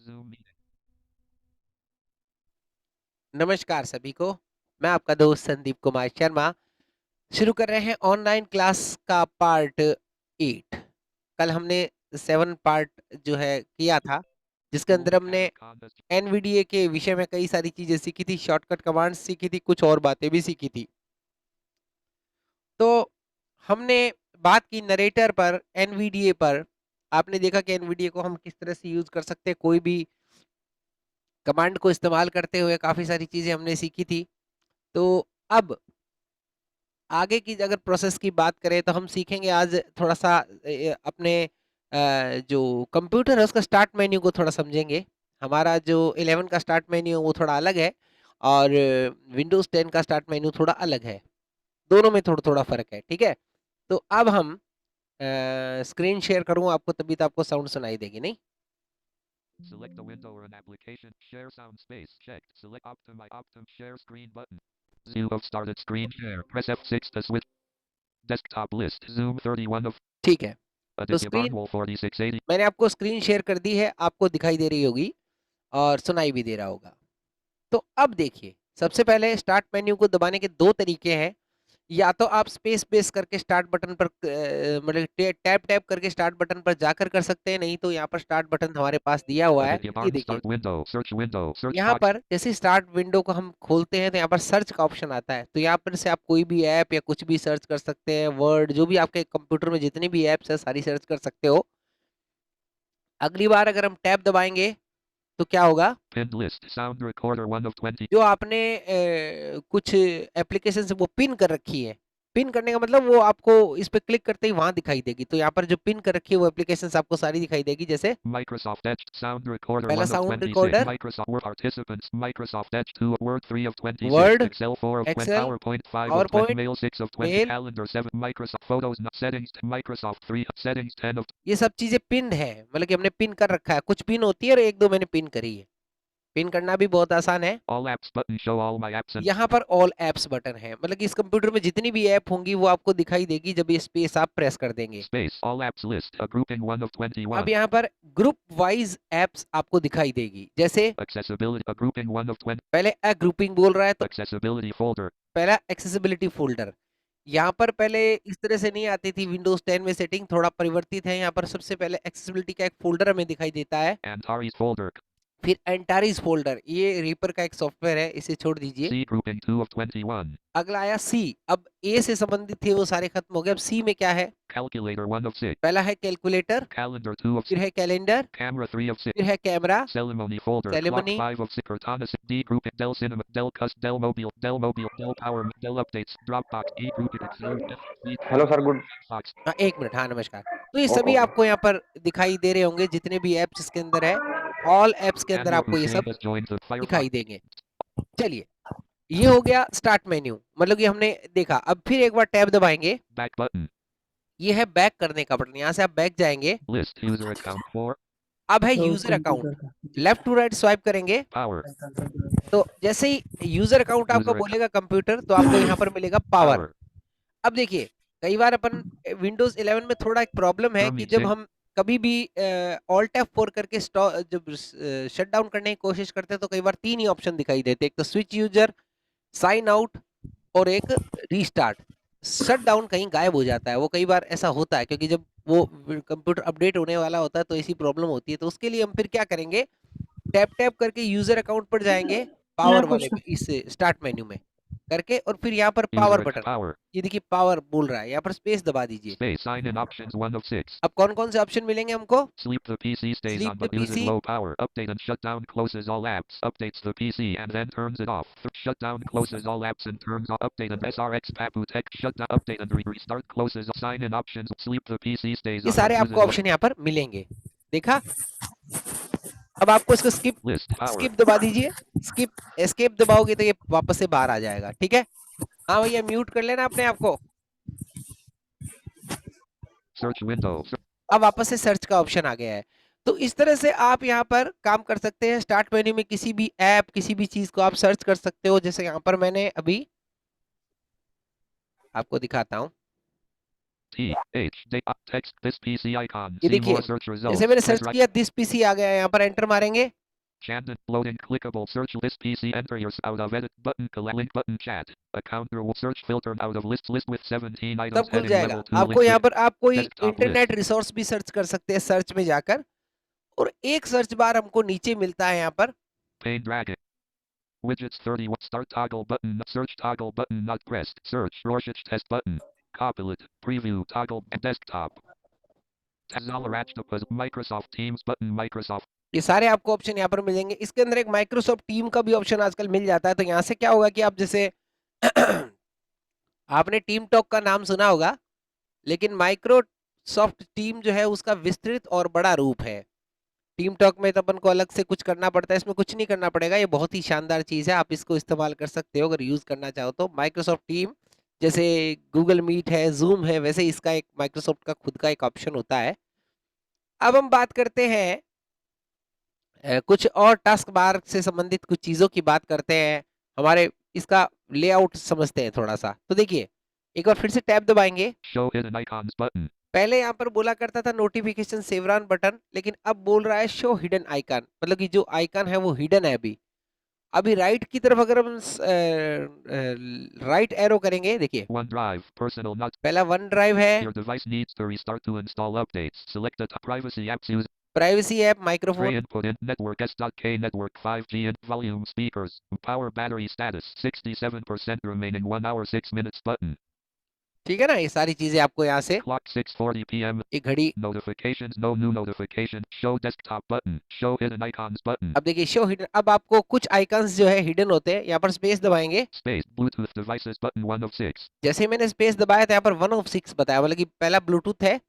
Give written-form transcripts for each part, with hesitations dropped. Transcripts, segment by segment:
Zoom meeting. नमस्कार सभी को। मैं आपका दोस्त संदीप कुमार शर्मा। शुरू कर रहे हैं ऑनलाइन क्लास का पार्ट 8। कल हमने 7 पार्ट जो है किया था, जिसके School अंदर हमने Hammer Condas. एनवीडीए के विषय में कई सारी चीजें सीखी थी, शॉर्टकट कमांड्स सीखी थी, कुछ और बातें भी सीखी थी। तो हमने बात की नरेटर पर, एनवीडीए पर। आपने देखा कि एनवीडीए को हम किस तरह से यूज कर सकते हैं, कोई भी कमांड को इस्तेमाल करते हुए काफी सारी चीजें हमने सीखी थी। तो अब आगे की अगर प्रोसेस की बात करें तो हम सीखेंगे आज थोड़ा सा अपने जो कंप्यूटर है उसका स्टार्ट मेन्यू को थोड़ा समझेंगे। हमारा जो 11 का स्टार्ट मेन्यू है वो थोड़ा अलग है, और विंडोज 10 का स्टार्ट मेन्यू थोड़ा अलग है। दोनों में थोड़ा थोड़ा फर्क है, ठीक है। तो अब हम स्क्रीन शेयर करूँ आपको, तभी तो आपको साउंड सुनाई देगी, नहीं? Select a window or an application. Share sound space. Checked. Select Optum share screen button. Zoom of started screen share. Press F6 to switch. Desktop list. Zoom 31 of ठीक है। तो Aditya स्क्रीन Barnwell 4680. मैंने आपको screen share कर दी है, आपको दिखाई दे रही होगी और सुनाई भी दे रहा होगा। तो अब देखिए, सबसे पहले स्टार्ट मेन्यू को दबाने के दो तरीके हैं। या तो आप स्पेस बेस करके स्टार्ट बटन पर मतलब टैप टैप करके स्टार्ट बटन पर जाकर कर सकते हैं, नहीं तो यहाँ पर स्टार्ट बटन हमारे पास दिया हुआ है, Aditya ये Barn देखिए। start window. Search window. Search यहाँ box. पर जैसे स्टार्ट विंडो को हम खोलते हैं तो यहाँ पर सर्च का ऑप्शन आता है, तो यहाँ पर से आप कोई भी ऐप या कुछ भी सर्च कर सकते हैं। वर्ड, जो भी आपके कंप्यूटर में जितनी भी ऐप्स है सारी सर्च कर सकते हो। अगली बार अगर हम टैब दबाएंगे तो क्या होगा? Pinned list. Sound recorder 1 of 20. जो आपने कुछ एप्लीकेशन से वो पिन कर रखी है, पिन करने का मतलब वो आपको इस पे क्लिक करते ही वहां दिखाई देगी। तो यहाँ पर जो पिन कर रखी है वो एप्लीकेशन आपको सारी दिखाई देगी। जैसे Microsoft Edge sound recorder पहला 1 of sound 26. Recorder, Microsoft Word participants. Microsoft Edge 2 Word 3 of 26. Word, Excel 4 of 20. Excel, PowerPoint 5 of power 20. Point, Mail 6 of 20. Mail, Calendar 7. Microsoft Photos settings. Microsoft 3 settings 10 of ये सब चीजें pin है, मतलब कि हमने pin कर रखा है। कुछ पिन होती है और एक दो मैंने पिन करी है। पिन करना भी बहुत आसान है। all apps button. Show all my apps and यहाँ पर ऑल एप्स बटन है, मतलब कि इस कंप्यूटर में जितनी भी ऐप होंगी वो आपको दिखाई देगी जब ये स्पेस आप प्रेस कर देंगे। space. All apps list. A grouping 1 of अब 21. यहाँ पर ग्रुप वाइज एप्स आपको दिखाई देगी। जैसे Accessibility. A grouping 1 of 20. पहले ग्रुपिंग बोल रहा है तो Accessibility folder. पहला एक्सेसिबिलिटी फोल्डर। यहाँ पर पहले इस तरह से नहीं आती थी, विंडोज 10 में सेटिंग थोड़ा परिवर्तित है। यहाँ पर सबसे पहले एक्सेसिबिलिटी का एक फोल्डर हमें दिखाई देता है। Antares folder. फिर एंटारीज फोल्डर, ये रीपर का एक सॉफ्टवेयर है, इसे छोड़ दीजिए। C grouping 2 of 21. अगला आया सी। अब ए से संबंधित थे वो सारे खत्म हो गए। अब सी में क्या है? Calculator 1 of 6. पहला है कैलकुलेटर, Calendar 2 of फिर 6. है कैलेंडर, Camera 3 of 6. फिर है camera, Ceremony folder. Clock सेलेमनी। 5 of 6. Cortana D grouping. Dell Cinema. Dell Cus. Dell Mobile. Dell Mobile. Dell Power. Dell Updates. Dropbox. E grouping. Excel. F. Hello sir, good. Fox. हाँ, एक minute, हाँ नमस्कार। तो ये सभी okay. आपको यहाँ पर दिखाई दे रहे होंगे, जितने भी ऐप्स इसके अंदर है। ऑल ऐप्स के अंदर Daniel आपको ये Hussein सब has joined the Firefox. दिखाई देंगे। चलिए, ये हो गया स्टार्ट मेन्यू, मतलब कि हमने देखा। अब फिर एक बार टैब दबाएंगे, Back button. ये है बैक करने का बटन। यहाँ से आप बैक जाएंगे। List. User account 4. अब है तो यूजर अकाउंट। कंप्यूटर का लेफ्ट टू राइट स्वाइप करेंगे Power. तो जैसे ही यूजर अकाउंट आपका User account. बोलेगा कंप्यूटर, तो आपको यहाँ पर मिलेगा पावर। Power. अब देखिए, कई बार अपन विंडोज 11 में थोड़ा एक प्रॉब्लम है कि Hermes जब sync. हम कभी भी ऑल्ट F4 करके जब शट डाउन करने की कोशिश करते हैं तो कई बार तीन ही ऑप्शन दिखाई देते हैं, एक तो स्विच यूजर, साइन आउट और एक रीस्टार्ट। शट डाउन कहीं गायब हो जाता है, वो कई बार ऐसा होता है क्योंकि जब वो कंप्यूटर अपडेट होने वाला होता है तो ऐसी प्रॉब्लम होती है। तो उसके लिए हम फिर क्या करेंगे, टैप टैप करके यूजर अकाउंट पर जाएंगे, मैं पावर वाले पूछता में, इस स्टार्ट मेन्यू में करके, और फिर यहाँ पर User power account. Button, Power. ये देखिए पावर बोल रहा है, यहाँ पर स्पेस दबा दीजिए। Space. Sign in options 1 of 6. अब कौन कौन से ऑप्शन मिलेंगे हमको? Sleep the PC stays sleep on the but uses PC, low power. Update and shut down closes all apps. Updates the PC and then turns it off. Shut down closes all apps and turns off. Update and SRX Papu Tech. Shut down. Update and restart closes. Sign in options. Sleep the PC stays ये on सारे but आपको uses low. Option यहाँ पर मिलेंगे। देखा? अब आपको इसको स्किप List. Power. स्किप दबा दीजिए। स्किप एस्केप दबाओगे तो ये वापस से बाहर आ जाएगा, ठीक है। हाँ भैया, म्यूट कर लेना अपने आप को। Search window. अब वापस से सर्च का ऑप्शन आ गया है। तो इस तरह से आप यहाँ पर काम कर सकते हैं। स्टार्ट मेन्यू में किसी भी ऐप, किसी भी चीज को आप सर्च कर सकते हो। जैसे यहाँ पर मैंने अभी आपको दिखाता हूँ, T H data text this PC icon. ये See देखिए more search results. जैसे मैंने Press सर्च right. किया दिस पीसी आ गया है, यहाँ पर एंटर मारेंगे Chandon loading clickable search this PC enter your out of edit button collect link button chat account will search filter out of list with 17 items तब खुल heading जाएगा। level 2 आपको link यहाँ पर आप कोई desktop इंटरनेट list रिसोर्स भी search कर सकते हैं सर्च में जाकर, और एक सर्च बार हमको नीचे मिलता है यहाँ पर pane drag it widgets 31 start toggle button search toggle button not pressed search Rorschach test button copilot preview toggle desktop Tazala Octopus Microsoft Teams button Microsoft ये सारे आपको ऑप्शन यहाँ पर मिलेंगे। इसके अंदर एक माइक्रोसॉफ्ट टीम का भी ऑप्शन आजकल मिल जाता है। तो यहाँ से क्या होगा कि आप जैसे आपने टीम टॉक का नाम सुना होगा, लेकिन माइक्रोसॉफ्ट टीम जो है उसका विस्तृत और बड़ा रूप है। टीम टॉक में तो अपन को अलग से कुछ करना पड़ता है, इसमें कुछ नहीं करना पड़ेगा। ये बहुत ही शानदार चीज है, आप इसको इस्तेमाल कर सकते हो अगर यूज करना चाहो तो। माइक्रोसॉफ्ट टीम जैसे गूगल मीट है, जूम है, वैसे इसका एक माइक्रोसॉफ्ट का खुद का एक ऑप्शन होता है। अब हम बात करते हैं कुछ और टास्क बार से संबंधित कुछ चीजों की बात करते हैं। हमारे इसका लेआउट समझते हैं थोड़ा सा। तो देखिए एक बार फिर से टैब दबाएंगे। show hidden icons button पहले यहाँ पर बोला करता था नोटिफिकेशन सेवरॉन बटन, लेकिन अब बोल रहा है शो हिडन आइकन, मतलब कि जो आइकन है वो हिडन है। अभी राइट की तरफ अगर हम राइट एरो करेंगे, देखिए OneDrive personal not पहला वन ड्राइव है, your device needs to restart to install updates select the privacy apps use privacy app, tray microphone, input in network S.K network 5G in volume speakers power battery status 67% remaining 1 hour 6 minutes button ठीक है ना। ये सारी चीजें आपको यहाँ से clock 6:40 p.m. एक घड़ी। notifications no new notification show desktop button show hidden icons button अब देखिए शो हिडन, अब आपको कुछ आइकन्स जो है हिडन होते हैं, यहाँ पर स्पेस दबाएंगे। space Bluetooth devices button 1 of 6 जैसे ही मैंने स्पेस दबाया था यहाँ पर 1 of 6 बताया, मतलब कि पहला ब्लूटूथ है,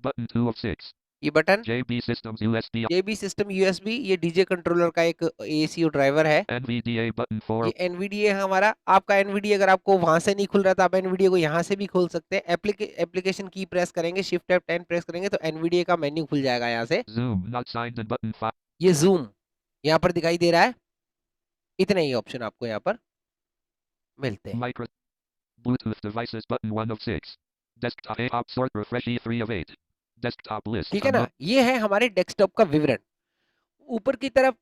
button 2 of 6 ये button JB systems USB JB system USB, ये डीजे कंट्रोलर का एक ACU ड्राइवर है। NVDA button 4 ये NVDA है हमारा। आपका NVDA अगर आपको वहां से नहीं खुल रहा था, आप NVDA को यहाँ से भी खोल सकते हैं। एप्लीकेशन की प्रेस करेंगे, शिफ्ट F10 प्रेस करेंगे तो NVDA का मेन्यू खुल जाएगा यहाँ से। Zoom not signed in button 5 ये जूम यहाँ पर दिखाई दे रहा है। इतने ही ऑप्शन आपको यहाँ पर मिलते हैं। micro Bluetooth devices button 1 of 6 desktop app sort refresh E3 of 8 desktop list ठीक है ना, ये है हमारे डेस्कटॉप का विवरण। ऊपर की तरफ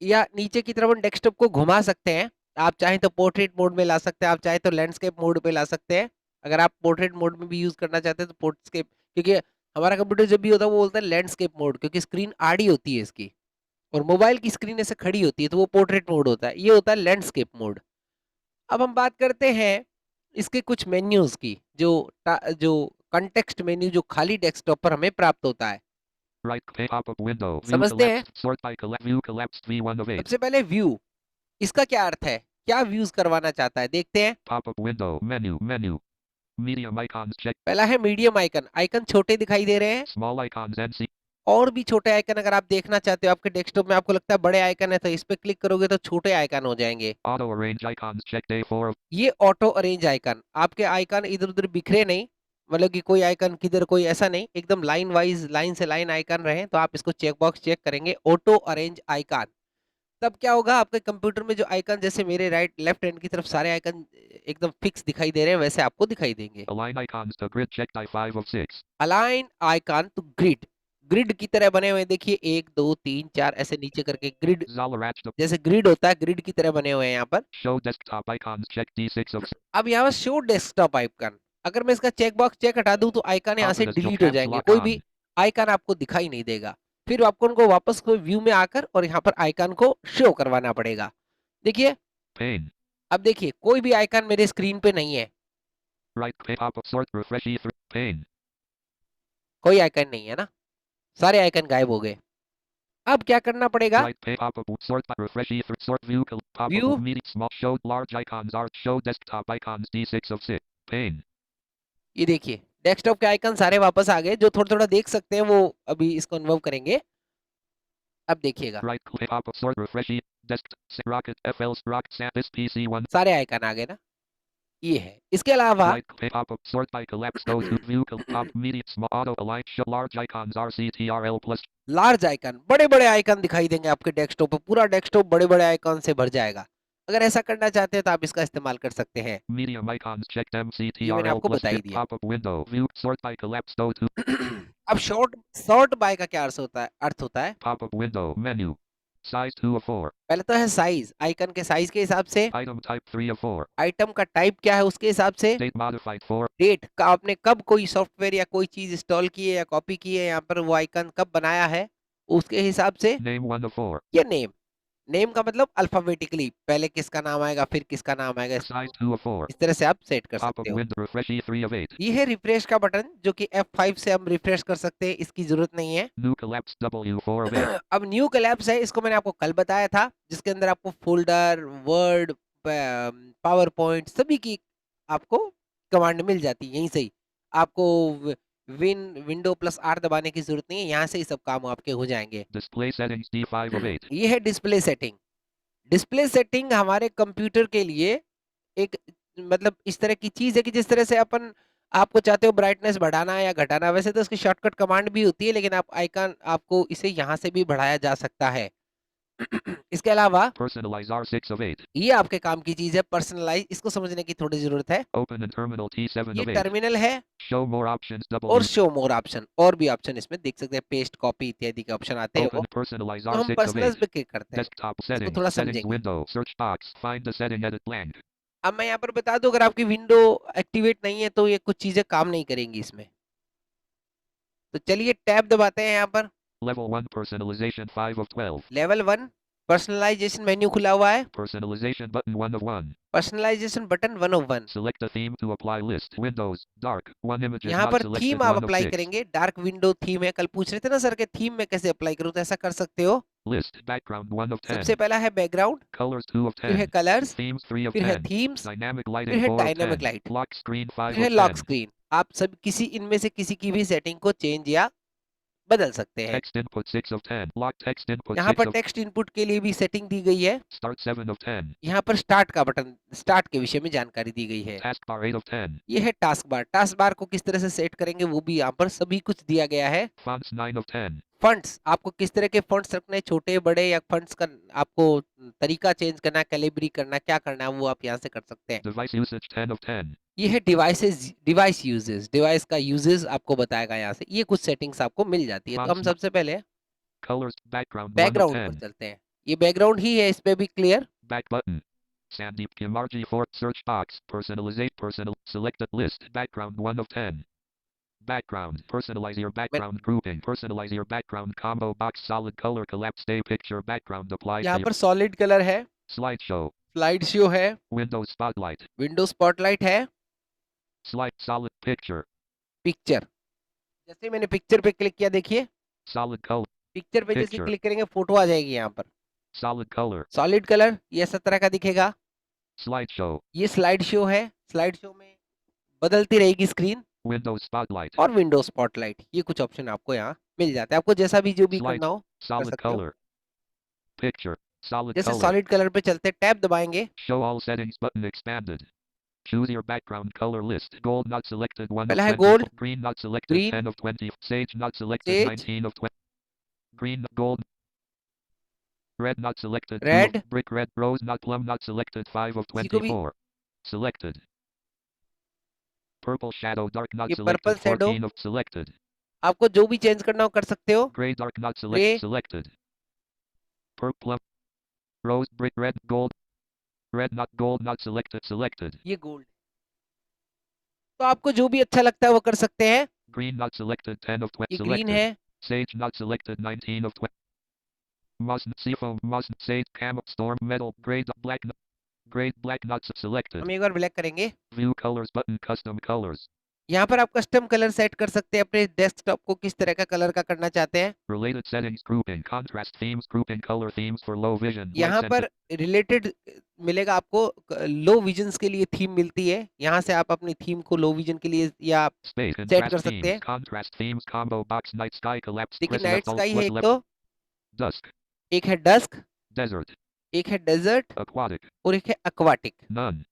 या नीचे की तरफ हम डेस्कटॉप को घुमा सकते हैं। आप चाहें तो पोर्ट्रेट मोड में ला सकते हैं, आप चाहें तो लैंडस्केप मोड पे ला सकते हैं। अगर आप पोर्ट्रेट मोड में भी यूज करना चाहते हैं तो पोर्ट्रेट, क्योंकि हमारा कंप्यूटर जब भी होता है वो बोलता है लैंडस्केप मोड, क्योंकि स्क्रीन आड़ी होती है इसकी और मोबाइल की स्क्रीन ऐसे खड़ी होती है, तो वो पोर्ट्रेट मोड होता है, ये होता है लैंडस्केप मोड। अब हम बात करते हैं इसके कुछ मेन्यूज की, जो कंटेक्स्ट मेन्यू जो खाली डेस्कटॉप पर हमें प्राप्त होता है। right pop-up window view समझते हैं। collapsed sort by view collapsed V1 of 8 सबसे पहले व्यू, इसका क्या अर्थ है, क्या व्यूज करवाना चाहता है, देखते हैं। pop-up window menu medium icons check पहला है मीडियम आइकन, आइकन छोटे दिखाई दे रहे हैं। small icons NC और भी छोटे आइकन अगर आप देखना चाहते हो, आपके डेस्कटॉप में आपको लगता है बड़े आइकन है, तो इस पे क्लिक करोगे तो छोटे आइकन हो जाएंगे। auto arrange icons check day 4 of ये ऑटो अरेंज आइकन, आपके आइकन इधर उधर बिखरे नहीं, मतलब कि कोई आइकन किधर कोई ऐसा नहीं, एकदम लाइन वाइज, लाइन से लाइन आइकन रहे, तो आप इसको चेक बॉक्स चेक करेंगे ऑटो अरेंज आइकन। तब क्या होगा, आपके कंप्यूटर में जो आइकन, जैसे मेरे राइट लेफ्ट हैंड की तरफ सारे आइकन एकदम फिक्स दिखाई दे रहे हैं, वैसे आपको दिखाई देंगे। align icons to grid check die 5 of 6 align icon to grid, grid की तरह बने हुए हैं, देखिए 1 2 3 4 ऐसे नीचे करके ग्रिड, Zalarach to जैसे ग्रिड होता है ग्रिड की तरह बने हुए हैं यहाँ पर। show desktop icons check D6 of अब यहाँ पर शो डेस्कटॉप आइकन, अगर मैं इसका चेक बॉक्स चेक हटा दूं तो आइकन यहाँ से Ominous डिलीट हो caps जाएंगे, lock कोई on भी आइकन आपको दिखाई नहीं देगा। फिर आपको उनको वापस कोई व्यू में आकर और यहाँ पर आइकन को शो करवाना पड़ेगा। देखिए pane अब देखिए कोई भी आइकन मेरे स्क्रीन पे नहीं है, right pop-up sort refresh E3 pane कोई आइकन नहीं है ना, सारे आइकन गायब हो गए। अब क्या करना पड़ेगा, right pop-up sort by refresh E3 sort view pop-up View. medium small show large icons are show desktop icons D6 of 6 pane ये देखिए डेस्कटॉप के आइकन सारे वापस आ गए। जो थोड़ा थोड़ा देख सकते हैं वो अभी इसको अनुभव करेंगे। अब देखिएगा right pop-up sort refresh E desk rocket FL's rock this PC 1 सारे आइकन आ गए ना, ये है। इसके अलावा right pop-up sort by collapse go to view pop medium small auto align show large icons RCTRL plus large icon, बड़े बड़े icon दिखाई देंगे आपके डेस्कटॉप पे, पूरा डेस्कटॉप बड़े बड़े आइकन से भर जाएगा। अगर ऐसा करना चाहते हैं तो आप इसका इस्तेमाल कर सकते हैं। Medium icons checked ये मैंने MCTRL आपको plus बता ही dip दिया। pop-up window. View sort by collapse go to अब शॉर्ट बाय का क्या अर्थ होता है? pop-up window menu. Size 2 of 4. पहले तो है साइज, आइकन के साइज के हिसाब से, Item type 3 of 4. आइटम का टाइप क्या है उसके हिसाब से, Date modified 4. डेट का आपने कब कोई सॉफ्टवेयर या कोई चीज इंस्टॉल की है या कॉपी की है, यहाँ पर वो आइकन कब बनाया है उसके हिसाब से। Name 1 of 4. ये नेम, नेम का मतलब अल्फाबेटिकली पहले किसका नाम आएगा फिर किसका नाम आएगा, Size 2 of 4. इस तरह से आप सेट कर Pop-up सकते हो। window refresh E3 of 8. ये है रिफ्रेश का बटन जो कि F5 से हम रिफ्रेश कर सकते हैं, इसकी जरूरत नहीं है। New collapse W4 of 8. अब न्यू कोलैप्स है, इसको मैंने आपको कल बताया था, जिसके अंदर आपको फोल्डर, वर्ड, पावर पॉइंट सभी की आपको कमांड मिल जाती है यहीं से ही। आपको विंडो प्लस आर दबाने की जरूरत नहीं है, यहाँ से ही सब काम आपके हो जाएंगे। Display settings D5 of 8. ये है डिस्प्ले सेटिंग। डिस्प्ले सेटिंग हमारे कंप्यूटर के लिए एक मतलब इस तरह की चीज है कि जिस तरह से अपन आपको चाहते हो ब्राइटनेस बढ़ाना या घटाना, वैसे तो उसकी शॉर्टकट कमांड भी होती है, लेकिन आप आइकन आपको इसे यहाँ से भी बढ़ाया जा सकता है। इसके अलावा Personalize R6 of 8. ये आपके काम की चीज है, पर्सनलाइज, इसको समझने की थोड़ी जरूरत है। Open in terminal T7 ये of 8. टर्मिनल है Show more options और W. शो मोर ऑप्शन, और भी ऑप्शन इसमें देख सकते हैं, पेस्ट, कॉपी इत्यादि के ऑप्शन आते हैं वो। Open personalize तो हम R6 of पर्सनलाइज 8. पे क्लिक करते हैं, Desktop इसको settings. थोड़ा Settings समझेंगे। window. Search box. Find the setting edit blank. अब मैं यहाँ पर बता दूं, अगर आपकी विंडो एक्टिवेट नहीं है तो ये कुछ चीजें काम नहीं करेंगी इसमें। तो चलिए टैब दबाते हैं यहाँ पर। Level 1 personalization 5 of 12. Level 1 personalization menu खुला हुआ है, Personalization button 1 of 1. Personalization button 1 of 1। Select a theme to apply list. Windows. Dark. 1 images यहाँ not पर थीम selected आप 1 of अप्लाई 6. करेंगे, डार्क विंडो थीम है। कल पूछ रहे थे ना सर के थीम में कैसे अप्लाई करूँ, तो ऐसा कर सकते हो। List. Background 1 of 10. सबसे पहला है बैकग्राउंड, Colors 2 of फिर है 10. कलर्स, Themes 3 of फिर है 10. थीम्स, Dynamic फिर lighting है 4 of dynamic 10. Light, Lock screen फिर 5 है of लॉक 10. स्क्रीन। आप सब किसी इनमें से किसी की भी सेटिंग को चेंज या बदल सकते हैं। Text input 6 of 10. Lock text input यहाँ 6 पर of टेक्स्ट इनपुट के लिए भी सेटिंग दी गई है। Start 7 of 10. यहाँ पर स्टार्ट का बटन, स्टार्ट के विषय में जानकारी दी गई है। Taskbar 8 of 10. ये है टास्क बार, टास्क बार को किस तरह से सेट करेंगे वो भी यहाँ पर सभी कुछ दिया गया है। Fonts 9 of 10. फंड्स, आपको किस तरह के फंड्स रखने, छोटे बड़े, या फंड्स का आपको तरीका चेंज करना, कैलिब्री करना, क्या करना है वो आप यहाँ से कर सकते हैं। Device usage 10 of 10. ये है डिवाइसेस, डिवाइस यूजेस, डिवाइस का यूजेस आपको बताएगा यहाँ से। ये कुछ सेटिंग्स आपको मिल जाती है। तो हम Fonts सबसे पहले colors background 1 of बैकग्राउंड पर 10. चलते हैं। ये बैकग्राउंड ही है, इस पे भी clear. Back button. Sandeep Kimarji 4 search box. Personalizate personal selected list. Background 1 of 10. Background. Personalize your background grouping. Personalize your background combo box. Solid color collapse stay picture background apply to यहाँ your पर solid colour है, slideshow. Slide show है, Windows spotlight. Window spotlight है, Slide solid picture. Picture. जैसे मैंने picture पे click किया, देखिए Solid color. पिक्चर पे जैसे Picture. क्लिक करेंगे फोटो आ जाएगी यहाँ पर। Solid color. सॉलिड कलर ये इस तरह का दिखेगा। Slideshow. ये स्लाइड शो है, स्लाइड शो में बदलती रहेगी स्क्रीन। Windows spotlight. और विंडो स्पॉटलाइट, ये कुछ ऑप्शन आपको यहाँ मिल जाता है। आपको जैसा भी जो भी Slide. करना हो कर Solid सकते हो। color. Picture. Solid जैसे color. सॉलिड कलर पे चलते, टैब दबाएंगे, Show all settings button expanded. Choose your background color list. Gold not selected 1 of पहला है 20. gold, Green not selected green, 10 of 20. Sage not selected sage, 19 of 20. Green, gold. Red not selected 2 red, of brick red. Rose not plum not selected 5 of किसी को भी 24. Selected. Purple shadow dark not ये purple selected shadow, 14 of selected. आपको जो भी change करना हो कर सकते हो। Gray dark not grey, selected. Purple plum. Rose brick red gold. Red not gold not selected. ये गोल्ड। तो आपको जो भी अच्छा लगता है वो कर सकते हैं। Green not selected 10 of 20 ये ग्रीन selected. है, Sage not selected 19 of 20. Mustn't seafoam mustn't sage camel storm metal grade black not selected. हम एक बार ब्लैक करेंगे। View colors button custom colors. यहाँ पर आप कस्टम कलर सेट कर सकते हैं, अपने डेस्कटॉप को किस तरह का कलर का करना चाहते हैं। Related settings grouping contrast themes grouping color themes for low vision. Light यहाँ पर रिलेटेड मिलेगा आपको, लो विजन्स के लिए थीम मिलती है। यहाँ से आप अपनी थीम को लो विजन के लिए या space सेट कर contrast सकते themes हैं। contrast themes combo box night sky collapse देखिए press night left alt sky है plus एक left तो, dusk एक है डस्क, desert एक है डेजर्ट aquatic और एक है एक्वाटिक। none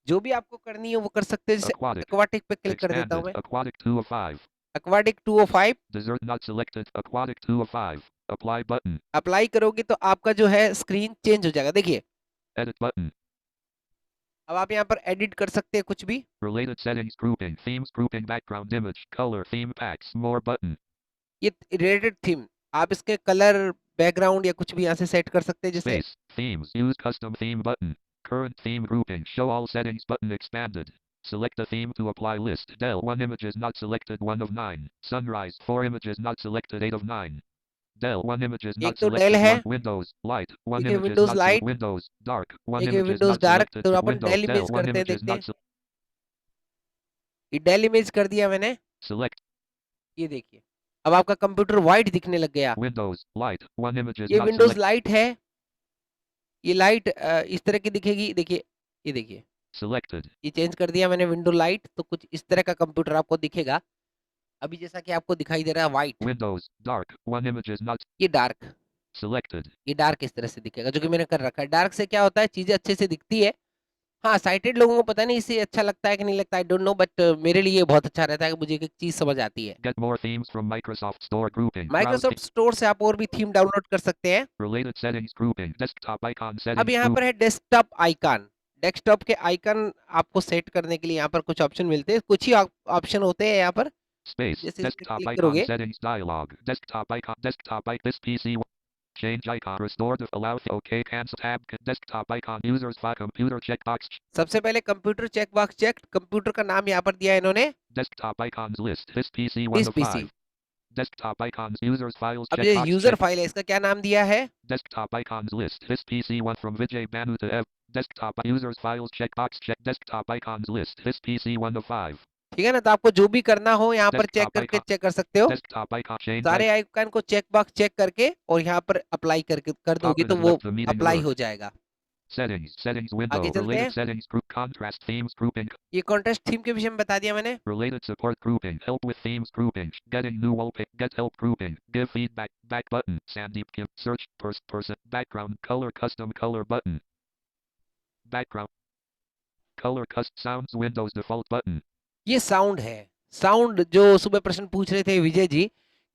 जो भी आपको करनी है वो कर सकते हैं। जैसे aquatic एक्वाटिक पे क्लिक कर देता हूँ expanded मैं। aquatic 2 of 5. Aquatic 205 Desert not selected aquatic 2 of 5. Apply button. Apply करोगे तो आपका जो है स्क्रीन चेंज हो जाएगा। देखिए Edit button. अब आप यहाँ पर एडिट कर सकते हैं कुछ भी। Related settings grouping. Themes grouping. Background image. Color. Theme packs. More button. ये रिलेटेड थीम, आप इसके कलर बैकग्राउंड या कुछ भी यहाँ से सेट कर सकते हैं। जैसे Space. Themes. Use custom theme button. Current theme grouping. Show all settings button expanded. Select a theme to apply list. Dell 1 images not selected 1 of 9. Sunrise 4 images not selected 8 of 9. Dell 1 images एक not तो del selected है, 1. Windows light 1 एक है images Windows not light, Windows dark 1 एक है images Windows not dark. selected. तो अपन Windows del Dell image 1 करते हैं, images देखते हैं। not ये डेल इमेज कर दिया मैंने, select. ये देखिए अब आपका कंप्यूटर व्हाइट दिखने लग गया। Windows light 1 images ये not विंडोज select. लाइट है, ये लाइट इस तरह की दिखेगी। देखिए, ये देखिए, Selected. ये चेंज कर दिया मैंने विंडो लाइट, तो कुछ इस तरह का कंप्यूटर आपको दिखेगा। अभी जैसा कि आपको दिखाई दे रहा है white, Windows dark 1 images not ये डार्क, selected. ये डार्क इस तरह से दिखेगा, जो कि मैंने कर रखा है। डार्क से क्या होता है, चीजें अच्छे से दिखती है। हाँ, साइटेड लोगों को पता नहीं इससे अच्छा लगता है कि नहीं लगता, आई डोंट नो, बट मेरे लिए बहुत अच्छा रहता है कि मुझे एक चीज समझ आती है। Get more themes from Microsoft Store grouping. Browse Microsoft store से आप और भी थीम डाउनलोड कर सकते हैं। related settings grouping. Desktop icon अब settings यहाँ group. पर है डेस्कटॉप आइकन। डेस्कटॉप के आइकन आपको सेट करने के लिए यहाँ पर कुछ ऑप्शन मिलते हैं, कुछ ही ऑप्शन होते हैं यहाँ पर। Space. जैसे इस पे Desktop क्लिक icon करोगे, settings dialog. Desktop icon. Desktop icon. This PC. Change icon. Restore to allow. OK. Cancel tab. Desktop icon. Users file. Computer checkbox. सबसे पहले कंप्यूटर चेकबॉक्स चेक। कंप्यूटर का नाम यहाँ पर दिया है इन्होंने, Desktop icons list. This PC 1 this of PC. 5. Desktop icons. Users files. अब ये Checkbox यूजर check. फाइल है, इसका क्या नाम दिया है? Desktop icons list. This PC 1 from Vijay Banu to Ev. Desktop users files checkbox check. Desktop icons list. This PC 1 of 5. ठीक है ना। तो आपको जो भी करना हो यहाँ पर चेक Desktop करके icon. चेक कर सकते हो। Desktop icon change सारे icon. आइकन को चेकबॉक्स चेक करके और यहाँ पर अप्लाई करके कर दोगे Pop-in तो has वो left the meeting apply room. हो जाएगा। Settings. Settings window. आगे चलते Related हैं। settings group. Contrast themes grouping. ये कॉन्टेस्ट थीम के विषय में बता दिया मैंने। Related support grouping. Help with themes grouping. Getting new wallpaper. Get help grouping. Give feedback. Back button. Sandeep Kim. Search person. Background. Color custom color button. Background. Color custom sounds Windows default button. ये sound है। Sound जो सुबह प्रश्न पूछ रहे थे विजय जी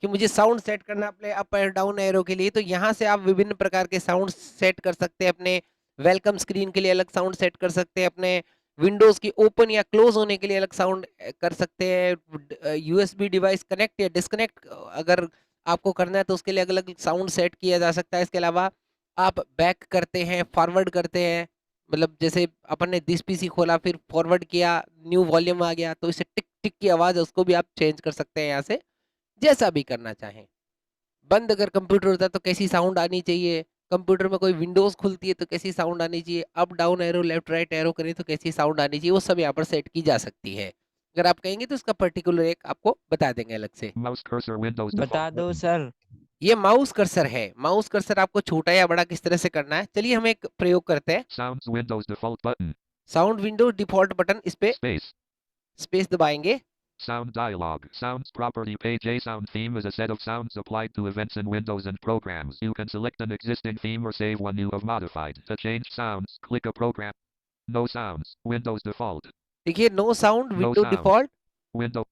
कि मुझे साउंड सेट करना अपने अप एंड डाउन एरो के लिए, तो यहाँ से आप विभिन्न प्रकार के साउंड सेट कर सकते हैं। अपने वेलकम स्क्रीन के लिए अलग साउंड सेट कर सकते हैं, अपने विंडोज की ओपन या क्लोज होने के लिए अलग साउंड कर सकते हैं। यूएसबी डिवाइस कनेक्ट या डिस्कनेक्ट अगर आपको करना है तो उसके लिए अलग अलग साउंड सेट किया जा सकता है। इसके अलावा आप बैक करते हैं, फॉरवर्ड करते हैं, मतलब जैसे अपन ने दिस पीसी खोला फिर फॉरवर्ड किया, न्यू वॉल्यूम आ गया, तो इसे टिक टिक की आवाज है उसको भी आप चेंज कर सकते हैं यहाँ से, जैसा भी करना चाहें। बंद अगर कंप्यूटर होता है तो कैसी साउंड आनी चाहिए, कंप्यूटर में कोई विंडोज खुलती है तो कैसी साउंड आनी चाहिए, up down arrow left right arrow करें तो कैसी साउंड आनी चाहिए, वो सब यहाँ पर सेट की जा सकती है। अगर आप कहेंगे तो इसका पर्टिकुलर एक आपको बता देंगे अलग से। Mouse cursor Windows बता default दो button. सर। ये माउस कर्सर है। माउस कर्सर आपको छोटा या बड़ा किस तरह से करना है, चलिए हम एक प्रयोग करते हैं। Sounds Windows default button. Sound window default button, इस पे Space. स्पेस दबाएंगे। Sound dialog. Sounds property page. A sound theme is a set of sounds applied to events in Windows and programs. You can select an existing theme or save one you have modified. To change sounds, click a program. No sounds. Windows default. देखिए no sound No window sound. Default. Window.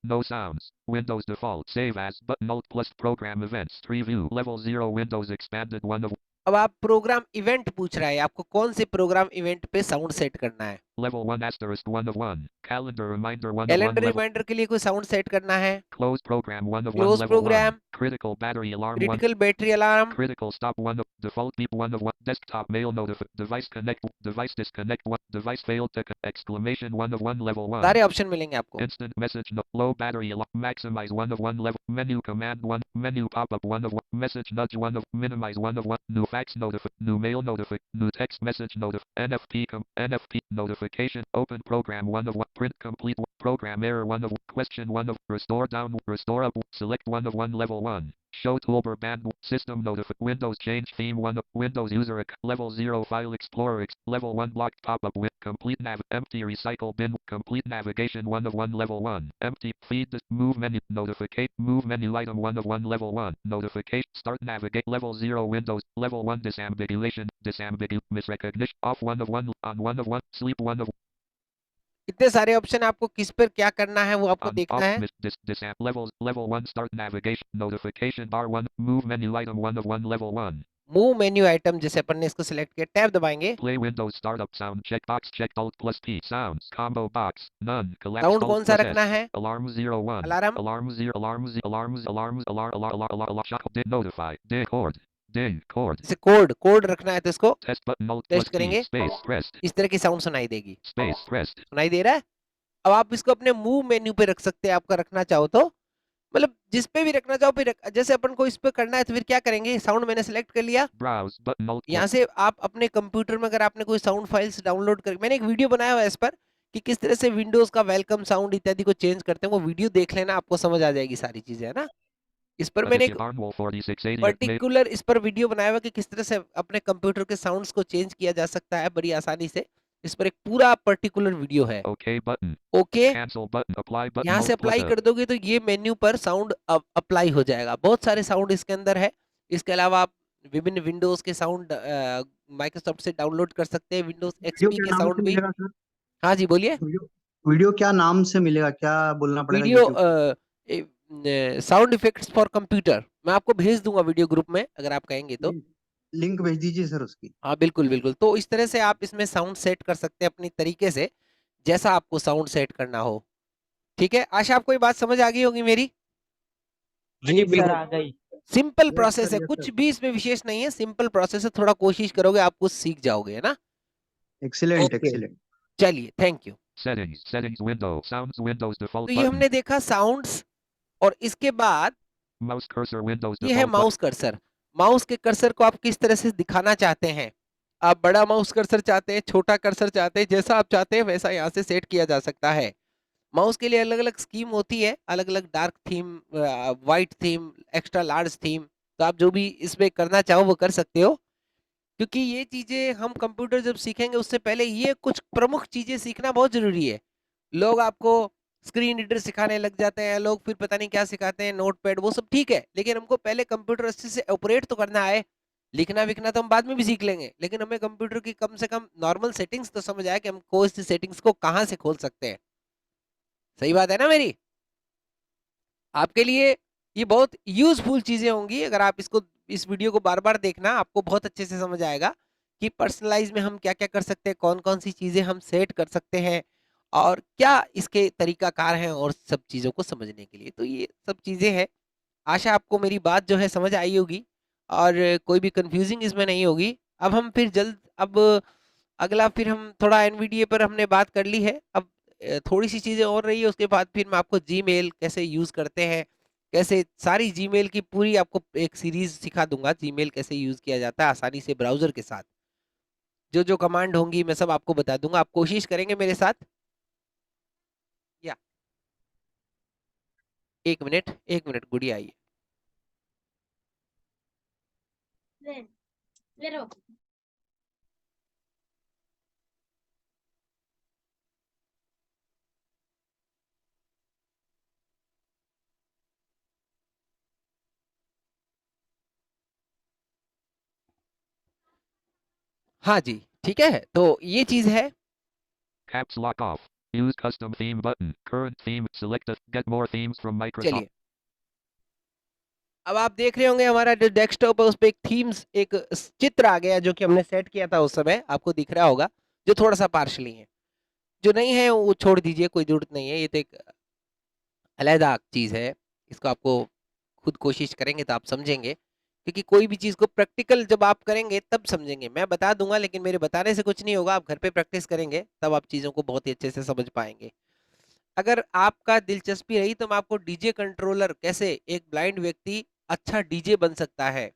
No sounds. Windows default. Save as button alt plus program events. Preview. Level 0 Windows expanded 1 of अब आप programme event पूछ रहा है, आपको कौन से programme event पे साउंड सेट करना है। level 1 asterisk 1 of 1. Calendar reminder 1 of 1 calendar level. Reminder के लिए कोई साउंड सेट करना है। Close program 1 of 1 close level 1. Program, Critical battery alarm 1. Critical battery alarm, Critical stop 1 of default beep 1 of 1. Desktop mail notify. Device connect. Device disconnect 1. Device failed to exclamation 1 of 1 level 1. सारे option मिलेंगे आपको। Instant message no. Low battery alarm. Maximize 1 of 1 level. Menu command 1. Menu pop up 1 of 1. Message nudge 1 of. Minimize 1 of 1. New fax notify. New mail notify. New text message notify. NFP NFP notification. Open program 1 of 1. Print complete. Program error 1 of 1. Question 1 of. Restore down. Restore up. Select 1 of 1 level 1. Show toolbar band. System notify. Windows change theme 1 of. Windows user level 0 file explorer level 1 blocked pop up with complete nav empty recycle bin complete navigation 1 of 1 level 1 empty feed this move menu notificate move menu item 1 of 1 level 1 notification start navigate level 0 Windows level 1 disambiguation misrecognition off 1 of 1 on 1 of 1 sleep 1 of इतने सारे option आपको किस पर क्या करना है वो आपको on देखना off है। level 1 start navigation notification bar 1 move menu item 1 of 1 level 1 move menu item जैसे अपन ने इसको सिलेक्ट किया, टैब दबाएंगे, Play Windows startup sound checkbox checked Alt plus P sounds combo box none collapse sound Alt कौन सा plus रखना S है, alarm 01 alarm, alarm 0 alarm 0 alarms alarms alarm alarm alarm alarm alarm did notify did cord did cord जैसे code code रखना है तो इसको test button Alt test plus T करेंगे, space pressed इस तरह की साउंड सुनाई देगी, space pressed सुनाई दे रहा है। अब आप इसको अपने मूव मेन्यू पे रख सकते हैं, आपका रखना चाहो तो, मतलब जिस पे भी रखना चाहो, फिर जैसे अपन को इस पे करना है तो फिर क्या करेंगे, साउंड मैंने सेलेक्ट कर लिया, browse button Alt यहाँ plus से आप अपने कंप्यूटर में अगर आपने कोई साउंड फाइल्स डाउनलोड कर, मैंने एक वीडियो बनाया हुआ है इस पर कि किस तरह से विंडोज का वेलकम साउंड इत्यादि को चेंज करते हैं, वो वीडियो देख लेना, आपको समझ आ जाएगी सारी चीजें, है ना। इस पर मैंने एक Barnwell 4680 made पर्टिकुलर इस पर वीडियो बनाया हुआ है कि किस तरह से अपने कंप्यूटर के साउंड्स को चेंज किया जा सकता है बड़ी आसानी से, इस पर एक पूरा पर्टिकुलर वीडियो है। OK button okay, cancel button apply button यहाँ से Alt plus अप्लाई कर दोगे तो ये मेन्यू पर साउंड अप्लाई हो जाएगा, बहुत सारे साउंड इसके अंदर है। इसके अलावा आप विभिन्न विंडोज के साउंड माइक्रोसॉफ्ट से डाउनलोड कर सकते हैं, विंडोज वीडियो एक्सपी क्या के नाम साउंड से भी। मिलेगा सर? हाँ जी बोलिए। वीडियो वीडियो क्या नाम से मिलेगा, क्या बोलना पड़ेगा वीडियो यूट्यूब पे? साउंड इफेक्ट्स फॉर कंप्यूटर, मैं आपको भेज दूंगा वीडियो ग्रुप में अगर आप कहेंगे तो। लिंक लिंक भेज दीजिए सर उसकी। हाँ बिल्कुल बिल्कुल, तो इस तरह से आप इसमें साउंड सेट कर सकते हैं अपनी तरीके से, जैसा आपको साउंड सेट करना हो। ठीक है, आशा आपको ये बात समझ आ गई होगी मेरी। जी सर आ गई। सिंपल यस प्रोसेस सर, है, यस कुछ सर। भी इसमें विशेष नहीं है, सिंपल प्रोसेस है, थोड़ा कोशिश करोगे आप कुछ सीख जाओगे, है ना। Excellent okay, excellent. चलिए thank you. settings window sounds Windows default तो ये button हमने देखा साउंड्स, और इसके बाद mouse cursor Windows ये है default button mouse cursor. Mouse के कर्सर को आप किस तरह से दिखाना चाहते हैं, आप बड़ा माउस कर्सर चाहते हैं, छोटा कर्सर चाहते हैं, जैसा आप चाहते हैं वैसा यहाँ से सेट किया जा सकता है। माउस के लिए अलग अलग स्कीम होती है, अलग अलग dark theme, white theme, extra large theme, तो आप जो भी इसमें करना चाहो वो कर सकते हो। क्योंकि ये चीजें हम कंप्यूटर जब सीखेंगे उससे पहले ये कुछ प्रमुख चीजें सीखना बहुत जरूरी है। लोग आपको स्क्रीन रीडर सिखाने लग जाते हैं, लोग फिर पता नहीं क्या सिखाते हैं, नोटपैड, वो सब ठीक है, लेकिन हमको पहले कंप्यूटर अच्छे से ऑपरेट तो करना है। लिखना विखना तो हम बाद में भी सीख लेंगे, लेकिन हमें कंप्यूटर की कम से कम नॉर्मल सेटिंग्स तो समझ आए कि हम कोई सी सेटिंग्स को कहाँ से खोल सकते हैं। सही बात है ना मेरी। आपके लिए ये बहुत यूजफुल चीजें होंगी, अगर आप इसको, इस वीडियो को बार बार देखना, आपको बहुत अच्छे से समझ आएगा कि पर्सनलाइज में हम क्या क्या कर सकते हैं, कौन कौन सी चीजें हम सेट कर सकते हैं, और क्या इसके तरीकाकार हैं, और सब चीजों को समझने के लिए, तो ये सब चीजें हैं। आशा आपको मेरी बात जो है समझ आई होगी, और कोई भी कंफ्यूजिंग इसमें नहीं होगी। अब हम फिर जल्द, अब अगला फिर हम थोड़ा एनवीडीए पर हमने बात कर ली है, अब थोड़ी सी चीजें और रही है, उसके बाद फिर मैं आपको जीमेल कैसे यूज करते हैं, कैसे सारी जीमेल की पूरी आपको एक सीरीज सिखा दूंगा, जीमेल कैसे यूज किया जाता है आसानी से ब्राउजर के साथ, जो जो कमांड होंगी मैं सब आपको बता दूंगा। आप कोशिश करेंगे मेरे साथ, या एक मिनट गुड़िया आइए। ले लो। हाँ जी, ठीक है, तो ये चीज है। caps lock off use custom theme button current theme select a get more themes from Microsoft चलिए, अब आप देख रहे होंगे हमारा जो डेस्कटॉप है उस पे एक थीम्स, एक चित्र आ गया जो कि हमने सेट किया था उस समय, आपको दिख रहा होगा, जो थोड़ा सा पार्शली है, जो नहीं है वो छोड़ दीजिए, कोई जरूरत नहीं है, ये तो एक अलहदा चीज है, इसको आपको खुद कोशिश करेंगे तो आप समझेंगे, क्योंकि कोई भी चीज को प्रैक्टिकल जब आप करेंगे तब समझेंगे। मैं बता दूंगा लेकिन मेरे बताने से कुछ नहीं होगा, आप घर पे प्रैक्टिस करेंगे तब आप चीजों को बहुत ही अच्छे से समझ पाएंगे। अगर आपका दिलचस्पी रही तो मैं आपको डीजे कंट्रोलर, कैसे एक ब्लाइंड व्यक्ति अच्छा डीजे बन सकता है,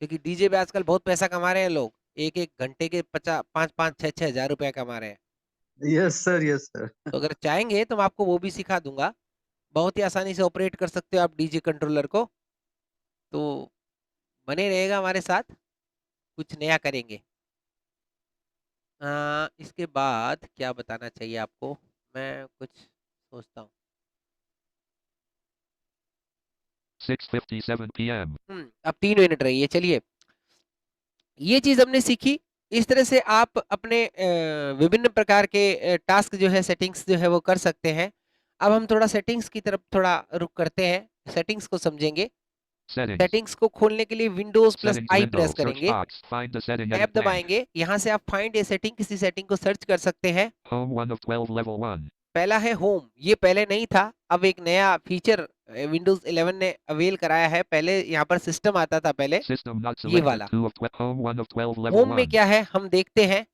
क्योंकि डीजे पे आजकल बहुत पैसा कमा रहे हैं लोग, एक एक घंटे के 50 5 5 6 6 हजार रुपया कमा रहे हैं। Yes sir, yes sir. तो अगर चाहेंगे तो मैं आपको वो भी सिखा दूंगा, बहुत ही आसानी से ऑपरेट कर सकते हो आप डीजे कंट्रोलर को। तो बने रहेगा हमारे साथ, कुछ नया करेंगे। इसके बाद क्या बताना चाहिए आपको, मैं कुछ सोचता हूँ। 6:57 p.m. अब 3 मिनट रही है, चलिए ये चीज हमने सीखी। इस तरह से आप अपने विभिन्न प्रकार के टास्क जो है, सेटिंग्स जो है वो कर सकते हैं। अब हम थोड़ा सेटिंग्स की तरफ थोड़ा रुक करते हैं, सेटिंग्स को समझेंगे। Settings. सेटिंग्स को खोलने के लिए विंडोज प्लस Settings आई window. प्रेस Search करेंगे, box. Find the setting. Tab Edit blank. दबाएंगे, यहाँ से आप फाइंड ए सेटिंग, किसी सेटिंग को सर्च कर सकते हैं। Home 1 of 12 level 1. पहला है होम, ये पहले नहीं था, अब एक नया फीचर विंडोज 11 ने अवेल कराया है। पहले यहाँ पर सिस्टम आता था पहले, System not ये selected. वाला। 2 of 12. Home 1 of 12 level home में 1. क्या है हम देखते हैं,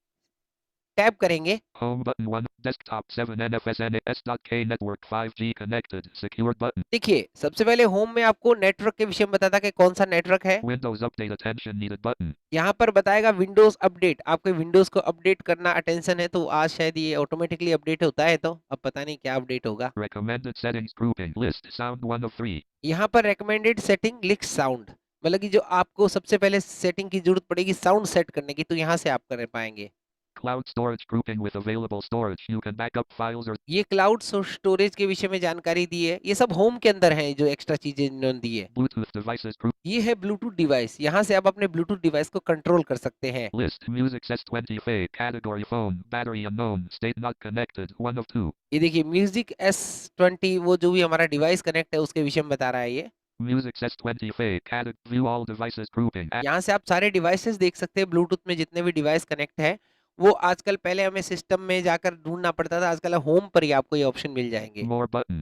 टैब करेंगे, Home button 1. Desktop 7 NFSN S.K network 5G connected. Secured button. देखिए सबसे पहले होम में आपको नेटवर्क के विषय में बताता कि कौन सा नेटवर्क है। Windows update attention needed button. यहाँ पर बताएगा विंडोज अपडेट, आपके विंडोज को अपडेट करना अटेंशन है, तो आज शायद ये ऑटोमेटिकली अपडेट होता है, तो अब पता नहीं क्या अपडेट होगा। Recommended settings grouping list sound 1 of 3. यहाँ पर recommended setting लिख साउंड, मतलब कि जो आपको सबसे पहले सेटिंग की जरूरत पड़ेगी साउंड सेट करने की, तो यहाँ से आप कर पाएंगे। Cloud storage grouping with available storage. You can back up files or ये क्लाउड स्टोरेज के विषय में जानकारी दी है, ये सब होम के अंदर है जो एक्स्ट्रा चीजें इन्होंने दी है। Bluetooth devices group. ये है ब्लूटूथ डिवाइस, यहाँ से आप अपने ब्लूटूथ डिवाइस को कंट्रोल कर सकते हैं। List music S20 fade category phone battery unknown state not connected 1 of 2. ये देखिए म्यूजिक S20, वो जो भी हमारा डिवाइस कनेक्ट है उसके विषय में बता रहा है ये। Music S20 fade category view all devices grouping. यहाँ से आप सारे डिवाइसेस देख सकते हैं, ब्लूटूथ में जितने भी डिवाइस कनेक्ट है, वो आजकल पहले हमें सिस्टम में जाकर ढूंढना पड़ता था, आजकल होम पर ही आपको ये ऑप्शन मिल जाएंगे। More button.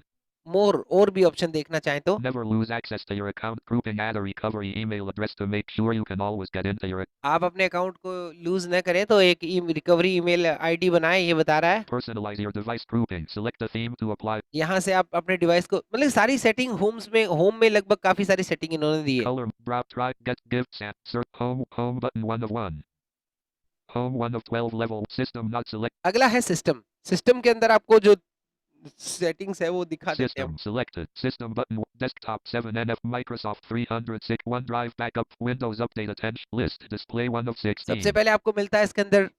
मोर और भी ऑप्शन देखना चाहें तो Never lose access to your account grouping add a recovery email address to make sure you can always get into your आप अपने अकाउंट को लूज न करें तो एक रिकवरी ईमेल आईडी बनाएं, ये बता रहा है। personalize your device grouping. Select a theme to apply. यहाँ से आप अपने डिवाइस को, मतलब सारी सेटिंग होम में लगभग काफी सारी सेटिंग इन्होंने दी है। Color brow try get gifts and search home button 1 of 1. Home 1 of 12 level system not select. अगला है सिस्टम, सिस्टम के अंदर आपको जो सेटिंग्स है वो दिखा देते हैं हम। System selected. System button. Desktop 7 NF Microsoft 306 OneDrive backup. Windows update attention list. Display 1 of 16. सबसे पहले आपको मिलता है इसके अंदर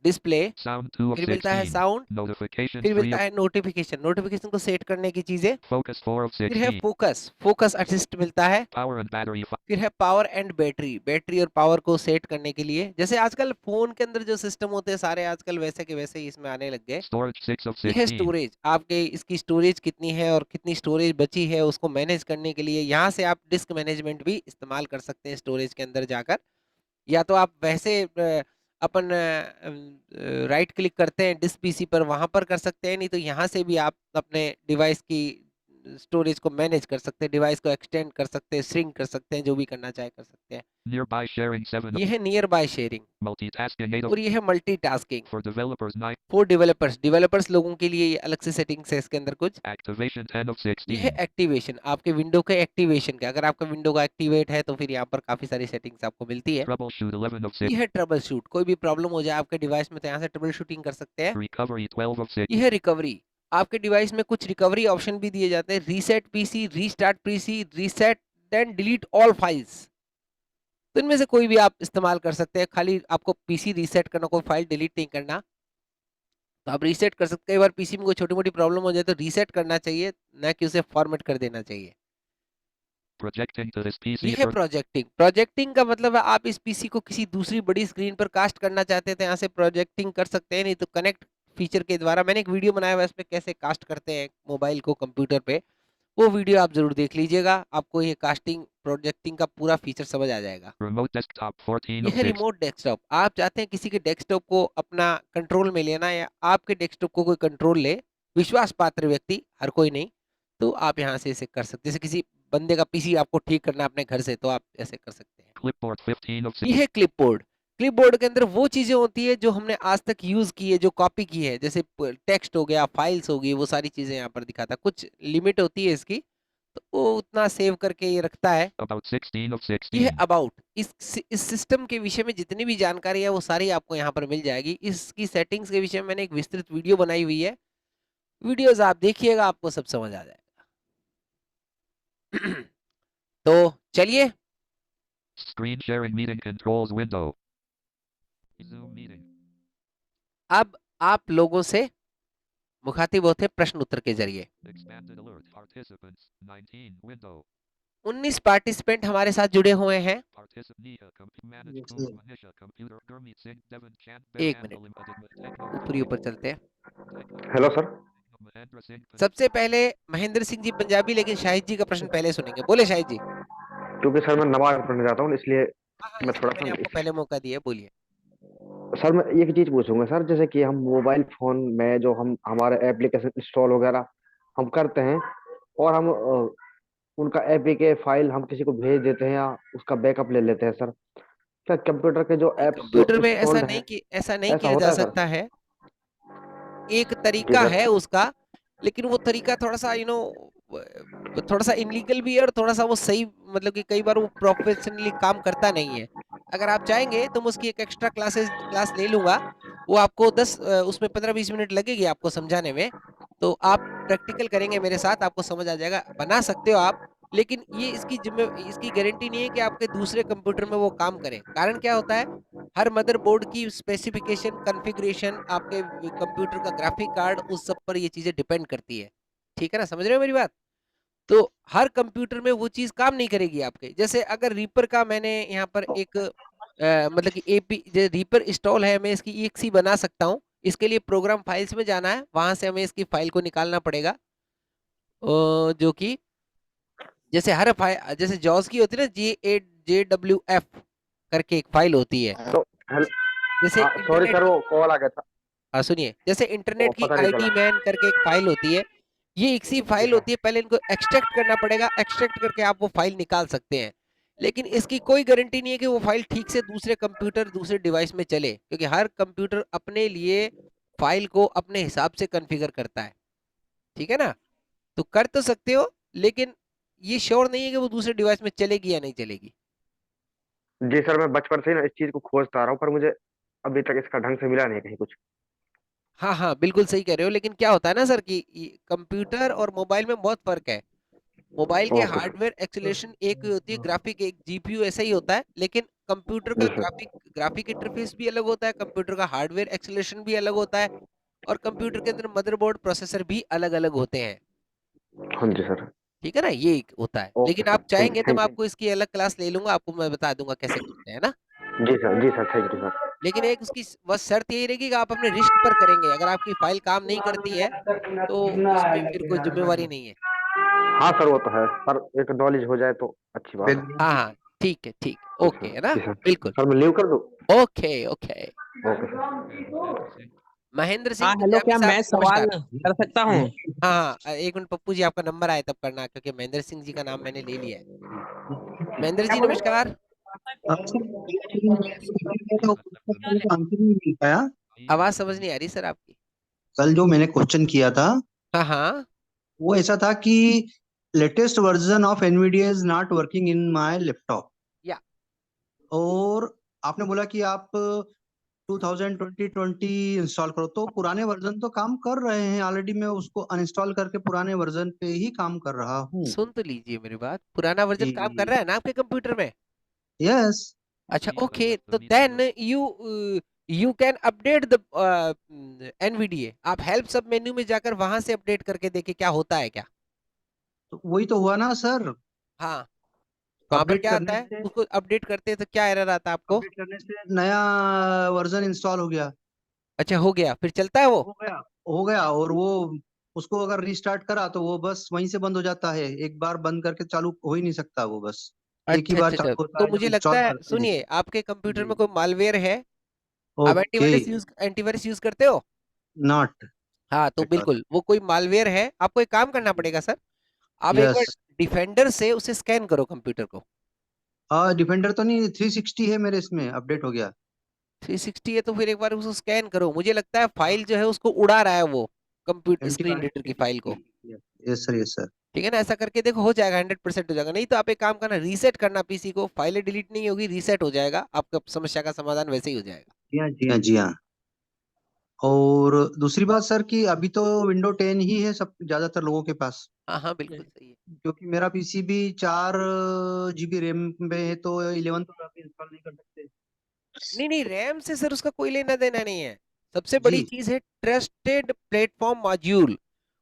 डिस्प्ले, Sound 2 of फिर मिलता है 16. साउंड, Notification फिर 3 मिलता of है नोटिफिकेशन, नोटिफिकेशन को सेट करने की चीजें, focus 4 of फिर है 16. फोकस असिस्ट मिलता है, Power and battery फिर है पावर एंड बैटरी, बैटरी और पावर को सेट करने के लिए, जैसे आजकल फोन के अंदर जो सिस्टम होते हैं सारे आजकल वैसे के वैसे ही इसमें आने लग गए। storage 6 of ये है 16. स्टोरेज, आपके इसकी स्टोरेज कितनी है और कितनी स्टोरेज बची है उसको मैनेज करने के लिए यहाँ से आप डिस्क मैनेजमेंट भी इस्तेमाल कर सकते हैं स्टोरेज के अंदर जाकर, या तो आप वैसे अपन राइट क्लिक करते हैं डिस्क पीसी पर, वहां पर कर सकते हैं, नहीं तो यहाँ से भी आप अपने डिवाइस की स्टोरेज को मैनेज कर सकते हैं, डिवाइस को एक्सटेंड कर सकते हैं, श्रिंक कर सकते हैं, जो भी करना चाहे कर सकते हैं। Nearby sharing 7 ये है near by sharing multitasking 8 of और ये है multitasking for developers 9 for developers लोगों के लिए ये अलग से सेटिंग्स है इसके अंदर कुछ। activation 10 of ये है 16. एक्टिवेशन, आपके विंडो के एक्टिवेशन का, अगर आपका विंडो का एक्टिवेट है तो फिर यहाँ पर काफी सारी सेटिंग्स आपको मिलती है। Troubleshoot 11 of ये 6. है ट्रबल शूट, कोई भी प्रॉब्लम हो जाए आपके डिवाइस में तो यहाँ से ट्रबल शूटिंग कर सकते हैं। Recovery 12 of 6. ये है रिकवरी, आपके डिवाइस में कुछ रिकवरी ऑप्शन भी दिए जाते हैं, reset PC, restart PC, reset then delete all files, तो इनमें से कोई भी आप इस्तेमाल कर सकते हैं। खाली आपको पीसी रीसेट करना, कोई फाइल डिलीट नहीं करना, तो आप रीसेट कर सकते हैं। कई बार पीसी में कोई छोटी मोटी प्रॉब्लम हो जाए तो रीसेट करना चाहिए, ना कि उसे फॉर्मेट कर देना चाहिए। Projecting to this PC ये है for प्रोजेक्टिंग, प्रोजेक्टिंग का मतलब है आप इस पीसी को किसी दूसरी बड़ी स्क्रीन पर कास्ट करना चाहते हैं तो यहाँ से प्रोजेक्टिंग कर सकते हैं, नहीं तो कनेक्ट फीचर के द्वारा मैंने एक वीडियो बनाया हुआ है इस पे कैसे कास्ट करते हैं मोबाइल को कंप्यूटर पे, वो वीडियो आप जरूर देख लीजिएगा, आपको ये कास्टिंग प्रोजेक्टिंग का पूरा फीचर समझ आ जाएगा। remote desktop 14 ये of है 6. रिमोट डेस्कटॉप, आप चाहते हैं किसी के डेस्कटॉप को अपना कंट्रोल में लेना या आपके डेस्कटॉप को कोई कंट्रोल ले, विश्वास पात्र व्यक्ति, हर कोई नहीं, तो आप यहाँ से इसे कर सकते हैं। जैसे किसी बंदे का पीसी आपको ठीक करना है अपने घर से, तो आप ऐसे कर सकते हैं। Clipboard 15 of 6. ये है क्लिपबोर्ड, क्लिपबोर्ड के अंदर वो चीजें होती है जो हमने आज तक यूज की है, जो कॉपी की है, जैसे टेक्स्ट हो गया, फाइल्स होगी, वो सारी चीजें यहाँ पर दिखाता है। कुछ लिमिट होती है इसकी, तो वो उतना सेव करके ये रखता है। About 16 of ये 16. है अबाउट, इस सिस्टम के विषय में जितनी भी जानकारी है वो सारी आपको यहाँ पर मिल जाएगी। इसकी सेटिंग्स के विषय में मैंने एक विस्तृत वीडियो बनाई हुई है, वीडियोस आप देखिएगा, आपको सब समझ आ जाएगा। तो चलिए, Screen sharing meeting controls window. Zoom meeting. अब आप लोगों से मुखातिब होते प्रश्न उत्तर के जरिए। Expanded alert. Participants 19 window. 19 participant हमारे साथ जुड़े हुए हैं। Manage Yes, Google, sir. Manisha, Computer, Gurmeet Singh, Devon Chand, एक Ben मिनट, Handel, ऊपरी ऊपर चलते हैं। Hello sir. Mahendra Singh, सबसे पहले महेंद्र सिंह जी पंजाबी, लेकिन शाहिद जी का प्रश्न पहले सुनेंगे। बोले शाहिद जी। क्योंकि सर मैं नमाज पढ़ने जाता हूँ, इसलिए हाँ हाँ, मैं इसलिए थोड़ा मैंने सा आपको पहले मौका दिया, बोलिए। सर मैं एक चीज पूछूंगा सर, जैसे कि हम मोबाइल फोन में जो हम हमारे एप्लीकेशन इंस्टॉल वगैरह हम करते हैं, और हम उनका एपीके फाइल हम किसी को भेज देते हैं या उसका बैकअप ले लेते हैं सर, क्या कंप्यूटर के जो नहीं, एप्स जो कंप्यूटर में इंस्टॉल्ड हैं ऐसा नहीं ऐसा किया जा होता है सर? सकता है। एक जी तरीका सर। है उसका, लेकिन वो तरीका थोड़ा सा थोड़ा सा इनलीगल भी है, और थोड़ा सा वो सही, मतलब कि कई बार वो प्रोफेशनली काम करता नहीं है। अगर आप चाहेंगे तो मैं उसकी एक एक्स्ट्रा क्लास ले लूंगा। वो आपको उसमें 15-20 मिनट लगेगी आपको समझाने में। तो आप प्रैक्टिकल करेंगे मेरे साथ, आपको समझ आ जाएगा, बना सकते हो आप। लेकिन ये इसकी गारंटी नहीं है कि आपके दूसरे कंप्यूटर में वो काम करे। कारण क्या होता है, हर मदरबोर्ड की स्पेसिफिकेशन, कॉन्फ़िगरेशन, आपके कंप्यूटर का ग्राफिक कार्ड, उस सब पर ये चीजें डिपेंड करती है। ठीक है ना, समझ रहे हो मेरी बात? तो हर कंप्यूटर में वो चीज काम नहीं करेगी आपके। जैसे अगर रीपर का मैंने यहाँ पर एक मतलब कि एपी रीपर इंस्टॉल है, मैं इसकी EXE बना सकता हूँ। इसके लिए प्रोग्राम फाइल्स में जाना है, वहां से हमें इसकी फाइल को निकालना पड़ेगा। जो कि जैसे हर फाइल, जैसे जॉस की होती है ना, JWF करके एक फाइल होती है। तो हेलो। जैसे हाँ सॉरी इंटरनेट सर, की, वो कॉल आ गया था, हाँ सुनिए, जैसे वो इंटरनेट की पता नहीं चला। आईडी मैन करके एक फाइल होती है, ये एक सी जी फाइल सर। होती है। पहले इनको एक्सट्रैक्ट करना पड़ेगा, एक्सट्रैक्ट करके आप वो फाइल निकाल सकते हैं। लेकिन इसकी कोई गारंटी नहीं है कि वो फाइल ठीक से दूसरे कंप्यूटर, दूसरे डिवाइस में चले, क्योंकि हर कंप्यूटर अपने लिए फाइल को अपने हिसाब से कॉन्फ़िगर करता है। ठीक है ना? तो कर तो सकते हो, लेकिन ये श्योर नहीं है कि वो दूसरे डिवाइस में चलेगी या नहीं चलेगी। जी सर, मैं बचपन से ही ना इस चीज को खोजता आ रहा हूँ, पर मुझे अभी तक इसका ढंग से मिला नहीं कहीं कुछ। हाँ हाँ, बिल्कुल सही कह रहे हो। लेकिन क्या होता है ना सर, कि कंप्यूटर और मोबाइल में बहुत फर्क है। मोबाइल के ओके सर। हार्डवेयर एक्सेलरेशन एक होती है, ग्राफिक एक जीपीयू ऐसा ही होता है। लेकिन कंप्यूटर का जी सर। ग्राफिक इंटरफेस भी अलग होता है, कंप्यूटर का हार्डवेयर एक्सेलरेशन भी अलग होता है, और कंप्यूटर के अंदर मदरबोर्ड, प्रोसेसर भी अलग अलग होते हैं। हाँ जी सर। ठीक है ना, ये एक होता है। ओके लेकिन सर, आप थैंक चाहेंगे तो मैं थैंक आपको इसकी अलग क्लास ले लूंगा, आपको मैं बता दूंगा कैसे करते हैं ना। यू। जी सर, थैंक यू सर। लेकिन एक उसकी बस शर्त यही रहेगी कि आप अपने रिस्क पर करेंगे। अगर आपकी फाइल काम नहीं करती है तो उसमें फिर कोई जिम्मेवारी नहीं है। हाँ सर वो तो है, पर एक नॉलेज हो जाए तो अच्छी बात है। हाँ हाँ, ठीक है, ठीक है, जी ओके सर। है ना, जी सर। बिल्कुल। सर मैं लीव कर दूँ? Okay okay. Okay sir. Mehender Singh. Mahendra हाँ सिंह हेलो, पंजाबी क्या साहब, मैं सवाल नमस्कार। कर सकता हूँ? हाँ हाँ, एक मिनट पप्पू जी, आपका नंबर आया तब करना, क्योंकि महेंद्र सिंह जी का नाम मैंने ले लिया है। महेंद्र क्या जी बोले? नमस्कार। आंसर नहीं मिल पाया। आवाज समझ नहीं आ रही सर आपकी। कल जो मैंने क्वेश्चन किया था हाँ हाँ। वो ऐसा था कि latest version of Nvidia is not working in my laptop, या और आपने बोला कि आप 2020 इंस्टॉल करो, तो पुराने वर्जन तो काम कर रहे हैं ऑलरेडी। मैं उसको अनइंस्टॉल करके पुराने वर्जन पे ही काम कर रहा हूँ। सुन तो लीजिए मेरी बात, पुराना वर्जन काम कर जी। रहा है ना आपके कंप्यूटर में? यस। अच्छा Please ओके, select the तो media then you can update the NVDA. आप हेल्प सब मेन्यू में जाकर वहां से अपडेट करके देखे क्या होता है क्या। तो वही तो हुआ ना सर। हाँ, वहां पर अपडेट क्या आता करने है, से उसको अपडेट करते हैं तो क्या एरर आता है आपको? अपडेट करने से नया वर्जन इंस्टॉल हो गया। अच्छा, हो गया, फिर चलता है वो? हो गया। हो गया, और वो उसको अगर रीस्टार्ट करा तो वो बस वहीं से बंद हो जाता है। एक बार बंद करके चालू हो ही नहीं सकता वो, बस एक ही अच्छा बार अच्छा अच्छा, चालू होता तो है जब मुझे लगता इंस्टॉल है, करते हैं। सुनिए, आपके कंप्यूटर में जी। कोई मालवेयर है। आप ओके। एंटीवायरस यूज करते हो? नॉट हाँ, तो एट ऑल। बिल्कुल वो कोई मालवेयर है। आपको एक काम करना पड़ेगा सर, आप एक बार यस। डिफेंडर से उसे स्कैन करो कंप्यूटर को। हाँ, डिफेंडर तो नहीं, 360 है मेरे, इसमें अपडेट हो गया। 360 है तो फिर एक बार उसको स्कैन करो। मुझे लगता है फाइल जो है उसको उड़ा रहा है वो, कंप्यूटर स्क्रीन एंटीवायरस रीडर के की फाइल को। लिए। Yes sir, yes sir. ठीक है ना, ऐसा करके देखो, हो जाएगा, 100% हो जाएगा। नहीं तो आप एक काम करना, रीसेट करना पीसी को, फाइलें डिलीट नहीं होगी, रीसेट हो जाएगा, आपका समस्या का समाधान वैसे ही हो जाएगा। जी हाँ, जी हाँ, जी हाँ। और दूसरी बात सर कि अभी तो विंडो 10 ही है सब ज्यादातर लोगों के पास, हाँ हाँ, बिल्कुल सही है। क्योंकि मेरा पीसी भी 4 GB रैम में है, तो 11 तो आप इंस्टॉल नहीं कर सकते। नहीं नहीं, रैम से सर उसका कोई लेना देना नहीं है। सबसे बड़ी जी। चीज है ट्रस्टेड प्लेटफॉर्म मॉड्यूल।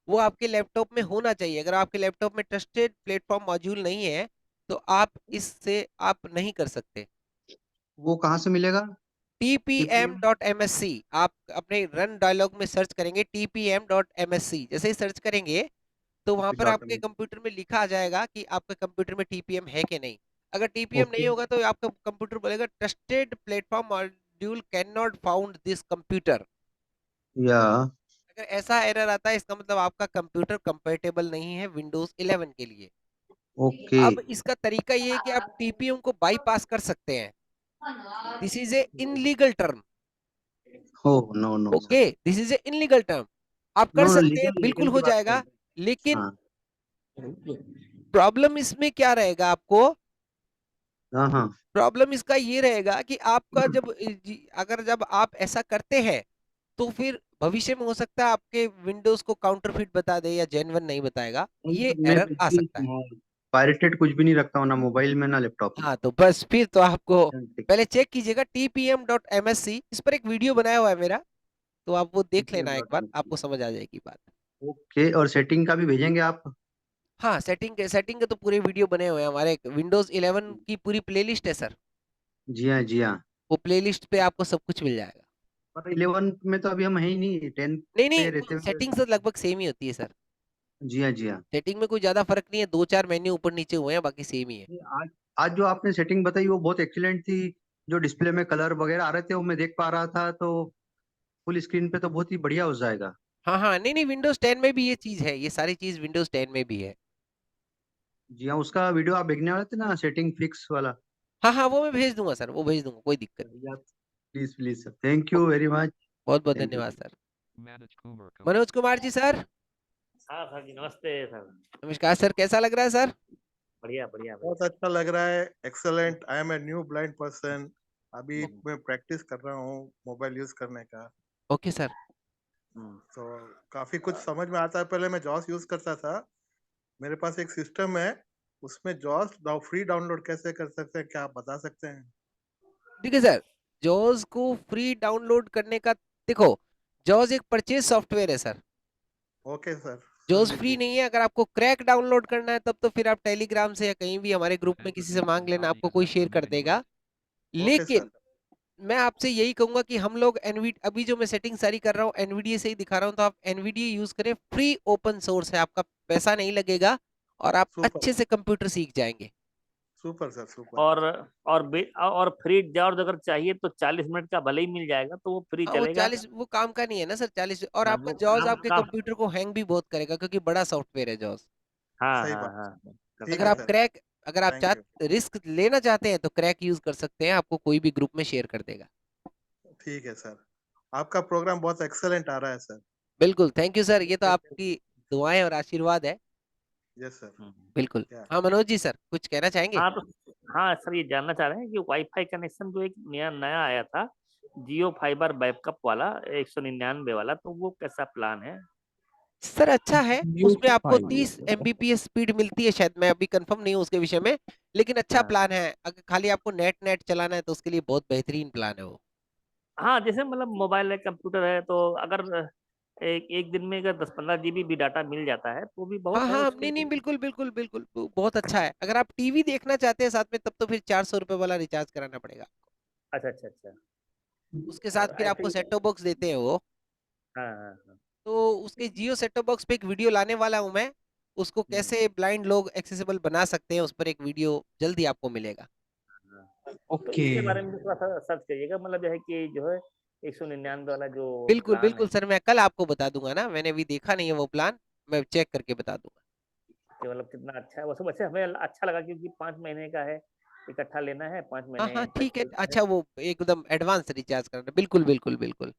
वो आपके लैपटॉप में होना चाहिए। अगर आपके लैपटॉप में ट्रस्टेड प्लेटफॉर्म मॉड्यूल नहीं है तो आप इससे आप नहीं कर सकते। वो कहाँ से मिलेगा? TPM। tpm.msc, आप अपने रन डायलॉग में सर्च करेंगे tpm.msc। जैसे ही सर्च करेंगे तो वहां TP पर डॉट आपके कंप्यूटर में लिखा आ जाएगा कि आपके कंप्यूटर में टीपीएम है कि नहीं। अगर टीपीएम नहीं ओके होगा तो आपका कंप्यूटर बोलेगा trusted platform module can not found this computer. या अगर ऐसा एरर आता है इसका मतलब आपका कंप्यूटर कंपेटेबल नहीं है विंडोज 11 के लिए। ओके अब इसका तरीका ये है कि आप टीपीएम को बाईपास कर सकते हैं। This is a illegal term. हो no no okay, this is a illegal term. आप कर नो नो सकते हैं, लीगल बिल्कुल लीगल की हो बात कर जाएगा, रहे हैं। लेकिन हाँ प्रॉब्लम इसमें क्या रहेगा आपको? हाँ हाँ प्रॉब्लम इसका ये रहेगा कि आपका जब अगर जब आप ऐसा करते हैं तो फिर भविष्य में हो सकता है आपके विंडोज को काउंटरफिट बता दे या जेन्युइन नहीं बताएगा, ये मैं एरर कुछ आ भी सकता है। पायरेटेड कुछ भी नहीं रखता हूँ ना मोबाइल में ना लैपटॉप में। हाँ तो बस फिर तो आपको ठीक पहले चेक कीजिएगा tpm.msc, इस पर एक वीडियो बनाया हुआ है मेरा, तो आप वो देख लेना एक बार, आपको समझ आ जाएगी बात। ओके और सेटिंग का भी भेजेंगे आप? हाँ, सेटिंग के तो पूरे वीडियो बने हुए हैं हमारे, विंडोज 11 की पूरी प्लेलिस्ट है सर। जी हाँ जी हाँ। वो प्लेलिस्ट पे आपको सब कुछ मिल जाएगा। पर 11 में तो अभी हम है ही नहीं, 10 नहीं पे नहीं, रहते सेटिंग हुए। तो लगभग सेम ही होती है सर। जी हाँ जी हाँ। सेटिंग में कोई ज्यादा फर्क नहीं है, दो चार मेन्यू ऊपर नीचे हुए हैं, बाकी सेम ही है। ये आज जो आपने सेटिंग बताई वो बहुत एक्सीलेंट थी। जो डिस्प्ले में कलर वगैरह आ रहे थे वो मैं देख पा रहा था, तो फुल स्क्रीन पे तो बहुत ही बढ़िया हो जाएगा। हाँ हाँ, नहीं नहीं, विंडोज 10 में भी ये चीज है, ये सारी चीज विंडोज 10 में भी है। जी हाँ, उसका वीडियो आप भेजने वाले थे ना, सेटिंग फिक्स वाला। हाँ हाँ, वो मैं भेज दूंगा सर, वो भेज दूंगा, कोई दिक्कत नहीं। Please please sir, thank oh, you very much. बहुत बहुत थैंक यू। धन्यवाद sir. Manage Kumar Manoj Kumar ji sir, हाँ सर जी, नमस्ते सर। नमस्कार सर, कैसा लग रहा है सर? बढ़िया बढ़िया बहुत बढ़िया। अच्छा लग रहा है, excellent. I am a new blind person. अभी हम्म, मैं प्रैक्टिस कर रहा हूँ मोबाइल यूज करने का। Okay sir. तो काफी कुछ समझ में आता है। पहले मैं जॉस यूज करता था, मेरे पास एक सिस्टम है, उसमें जॉस फ्री डाउनलोड कैसे कर सकते हैं, क्या आप बता सकते हैं? देखिए सर, जॉज को फ्री डाउनलोड करने का, देखो, जॉज एक परचेज सॉफ्टवेयर है सर। ओके सर, जॉज समझ फ्री लीजिए। नहीं है। अगर आपको क्रैक डाउनलोड करना है तब तो फिर आप टेलीग्राम से या कहीं भी हमारे ग्रुप में किसी से मांग लेना, आपको कोई शेयर कर देगा। ओके लेकिन सर। मैं आपसे यही कहूंगा कि हम लोग एनवीडी, अभी जो मैं सेटिंग सारी कर रहा हूँ एनवीडीए से ही दिखा रहा हूँ, तो आप एनवीडीए यूज करें, फ्री ओपन सोर्स है, आपका पैसा नहीं लगेगा और आप सुपर अच्छे से कंप्यूटर सीख जाएंगे। Super sir, super. और फ्री जॉर्ज अगर चाहिए तो 40 मिनट का भले ही मिल जाएगा, तो वो फ्री हाँ, वो चलेगा। 40 वो काम का नहीं है ना सर, 40, और हाँ आपका वो जॉज काम आपके काम कंप्यूटर को हैंग भी बहुत करेगा क्योंकि बड़ा सॉफ्टवेयर है जॉज। हाँ सही हाँ बात। हाँ, कर ठीक अगर है आप सकते सर, क्रैक, अगर आप थैंक यू। रिस्क लेना चाहते हैं तो क्रैक यूज कर सकते हैं, आपको कोई भी ग्रुप में शेयर कर देगा। ठीक है सर, आपका प्रोग्राम बहुत एक्सेलेंट आ रहा है सर। बिल्कुल, थैंक यू सर, ये तो आपकी दुआएं और आशीर्वाद है। Yes sir. हैं। बिल्कुल। क्या? हाँ मनोज जी सर, कुछ कहना चाहेंगे? हाँ तो हाँ सर, ये जानना चाह रहे हैं कि वाईफाई कनेक्शन जो एक नया नया आया था, जियो फाइबर बैकअप वाला 199 वाला, तो वो कैसा प्लान है? सर अच्छा है, जियो उसमें आपको फाइव 30 Mbps स्पीड मिलती है, शायद मैं अभी कंफर्म नहीं हूँ उसके विषय में, लेकिन अच्छा हाँ प्लान है। अगर खाली आपको नेट चलाना है तो उसके लिए बहुत बेहतरीन प्लान है वो। हाँ, जैसे मतलब मोबाइल है, कंप्यूटर है, तो अगर एक एक दिन में अगर 10-15 GB भी डाटा मिल जाता है तो भी हाँ बहुत है हाँ, उसके नहीं नहीं, लिए। बिल्कुल बिल्कुल बिल्कुल, वो बहुत अच्छा है। अगर आप टीवी देखना चाहते हैं साथ में तब तो फिर 400 रुपए वाला रिचार्ज कराना पड़ेगा। अच्छा अच्छा अच्छा। उसके साथ और फिर ऐसे आपको ही। सेट टॉप बॉक्स देते हैं वो। हाँ हाँ हाँ तो उसके जियो सेट टॉप बॉक्स पे एक वीडियो लाने वाला हूँ मैं, उसको हम्म, कैसे ब्लाइंड लोग एक्सेसिबल बना सकते हैं, उस पर एक वीडियो जल्दी आपको मिलेगा। हाँ। तो ओके। इसके बारे में भी थोड़ा सा सर्च करिएगा, मतलब जो है कि जो है 199 वाला जो बिल्कुल प्लान है, बिल्कुल सर, मैं कल आपको बता दूंगा ना, मैंने अभी देखा नहीं है वो प्लान, मैं चेक करके बता दूंगा। कि मतलब कितना अच्छा है वो सब। वैसे हमें अच्छा लगा क्योंकि 5 महीने का है, इकट्ठा लेना है, 5 हाँ महीने हाँ तक ठीक है, चलता है। अच्छा वो एकदम एडवांस रिचार्ज करना, बिल्कुल बिल्कुल बिल्कुल।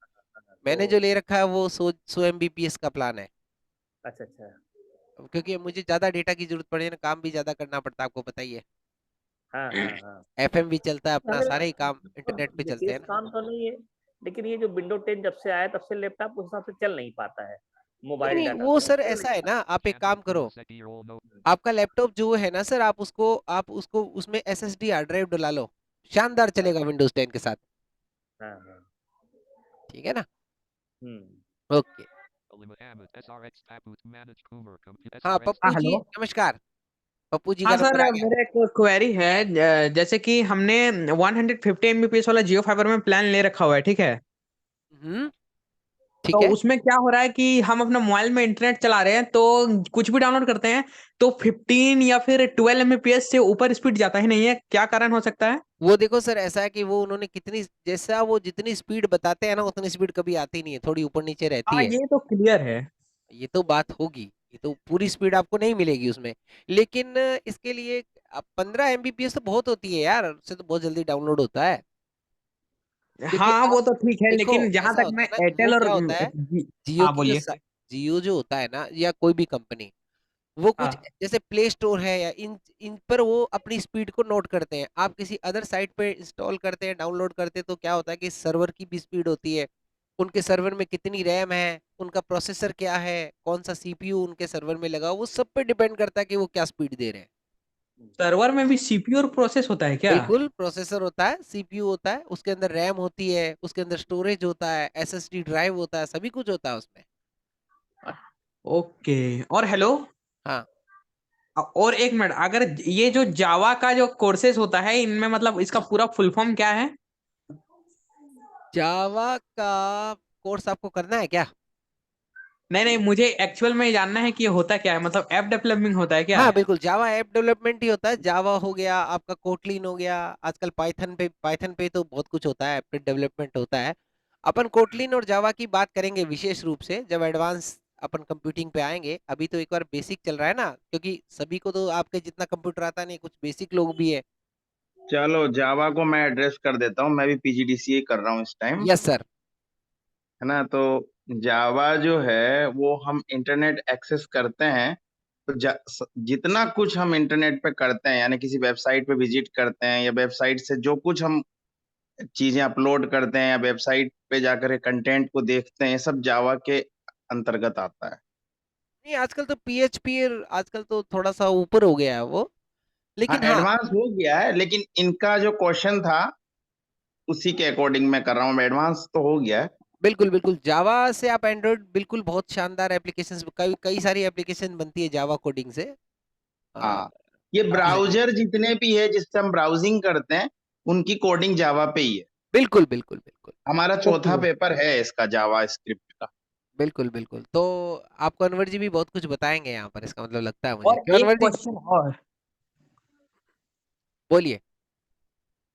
मैंने जो तो ले रखा है वो 100 Mbps का प्लान है। अच्छा अच्छा। क्योंकि मुझे ज्यादा डेटा की जरूरत पड़े ना, काम भी ज्यादा करना पड़ता है, आपको पता ही है। हाँ हाँ हाँ। एफएम भी चलता है अपना, अगर सारे ही काम इंटरनेट पे चलते विशेष हैं ना। काम तो नहीं है, लेकिन ये जो विंडो 10 जब से आया तब से लैपटॉप उस हिसाब से चल नहीं पाता है नहीं मोबाइल नहीं, डाटा वो से, सर चल नहीं ऐसा है पाता। ना, आप एक काम करो, आपका लैपटॉप जो है ना सर, आप उसको उसमें एसएसडी हार्ड ड्राइव डला लो, शानदार हाँ चलेगा विंडोज 10 के साथ। हाँ हाँ। ठीक है ना? हम्म। ओके। हाँ हाँ पप्पू जी हेलो। नमस्कार, पप्पू जी का हाँ सर, नंबर आ गया। मेरा एक क्वेरी है। जैसे कि हमने 150 Mbps वाला जियो फाइबर में प्लान ले रखा हुआ है, ठीक है? हम्म। ठीक तो है। उसमें क्या हो रहा है कि हम अपना मोबाइल में इंटरनेट चला रहे हैं तो कुछ भी डाउनलोड करते हैं तो 15 या फिर 12 एमबीपीएस से ऊपर स्पीड जाता ही नहीं है, क्या कारण हो सकता है? वो देखो सर, ऐसा है कि वो उन्होंने कितनी, जैसा वो जितनी स्पीड बताते हैं ना उतनी स्पीड कभी आती नहीं है, थोड़ी ऊपर नीचे रहती हाँ, है। ये तो क्लियर है। ये तो बात होगी, ये तो पूरी स्पीड आपको नहीं मिलेगी उसमें। लेकिन इसके लिए 15 एमबीपीएस तो बहुत होती है यार, उससे तो बहुत जल्दी डाउनलोड होता है। क्योंकि हाँ, आप वो तो ठीक है, देखो, लेकिन जहां ऐसा तक होता मैं है ना, वो एयरटेल और क्या होता है, जियो हाँ की जो बोलिए। जियो जो होता है ना, या कोई भी कंपनी, वो कुछ हाँ, जैसे प्ले स्टोर है या इन इन पर वो अपनी स्पीड को नोट करते हैं। आप किसी अदर साइट पे इंस्टॉल करते हैं, डाउनलोड करते हैं, तो क्या होता है कि सर्वर की भी स्पीड होती है, उनके सर्वर में कितनी रैम है, उनका प्रोसेसर क्या है, कौन सा सीपीयू उनके सर्वर में लगा, वो सब पे डिपेंड करता है कि वो क्या स्पीड दे रहे हैं। सर्वर में भी सीपीयू और प्रोसेस होता है क्या? बिल्कुल, प्रोसेसर होता है, सीपीयू होता है, उसके अंदर रैम होती है, उसके अंदर स्टोरेज होता है, एसएसडी ड्राइव होता है, सभी कुछ होता है उसमें। ओके। और हेलो, हाँ। और एक मिनट, अगर ये जो जावा का जो कोर्सेज होता है इनमें मतलब इसका पूरा फुल फॉर्म क्या है? जावा का कोर्स आपको करना है क्या? नहीं नहीं, मुझे एक्चुअल में जानना है कि ये होता क्या है, मतलब ऐप डेवलपिंग होता है क्या? हाँ बिल्कुल, जावा ऐप डेवलपमेंट ही होता है। जावा हो गया आपका, कोटलिन हो गया, आजकल पाइथन पे तो बहुत कुछ होता है, ऐप डेवलपमेंट होता है। अपन कोटलिन और जावा की बात करेंगे विशेष रूप से जब एडवांस अपन कंप्यूटिंग पे आएंगे। अभी तो एक बार बेसिक चल रहा है ना, क्योंकि सभी को तो आपके जितना कंप्यूटर आता नहीं, कुछ बेसिक लोग भी है। चलो जावा को मैं एड्रेस कर देता हूँ। मैं भी पीजीडीसीए कर रहा हूँ इस टाइम, यस सर। है ना। तो जावा जो है वो हम इंटरनेट एक्सेस करते हैं तो जितना कुछ हम इंटरनेट पे करते हैं, यानी किसी वेबसाइट पे विजिट करते हैं या वेबसाइट से जो कुछ हम चीजें अपलोड करते हैं या वेबसाइट पे जाकर कंटेंट को देखते हैं, ये सब जावा के अंतर्गत आता है। नहीं, आजकल तो पीएचपी, आजकल तो थोड़ा सा ऊपर हो गया है वो, हाँ, लेकिन हाँ। एडवांस हो गया है, लेकिन इनका जो क्वेश्चन था उसी के अकॉर्डिंग मैं कर रहा हूँ। एडवांस तो हो गया है। बिल्कुल बिल्कुल, जावा से आप एंड्रॉइड बिल्कुल बहुत शानदार एप्लीकेशंस, कई कई सारी एप्लीकेशन बनती है जावा कोडिंग से। आ, हाँ, ये हाँ जी। ब्राउजर जितने भी है जिससे हम ब्राउजिंग करते हैं उनकी कोडिंग जावा पे ही है। बिल्कुल बिल्कुल बिल्कुल। हमारा ओके। चौथा पेपर है इसका जावा स्क्रिप्ट का। बिल्कुल बिल्कुल, तो आपको अनवर जी भी बहुत कुछ बताएंगे यहाँ पर, इसका मतलब लगता है मुझे, और क्यों एक अनवर जी? क्वेश्चन और, बोलिए।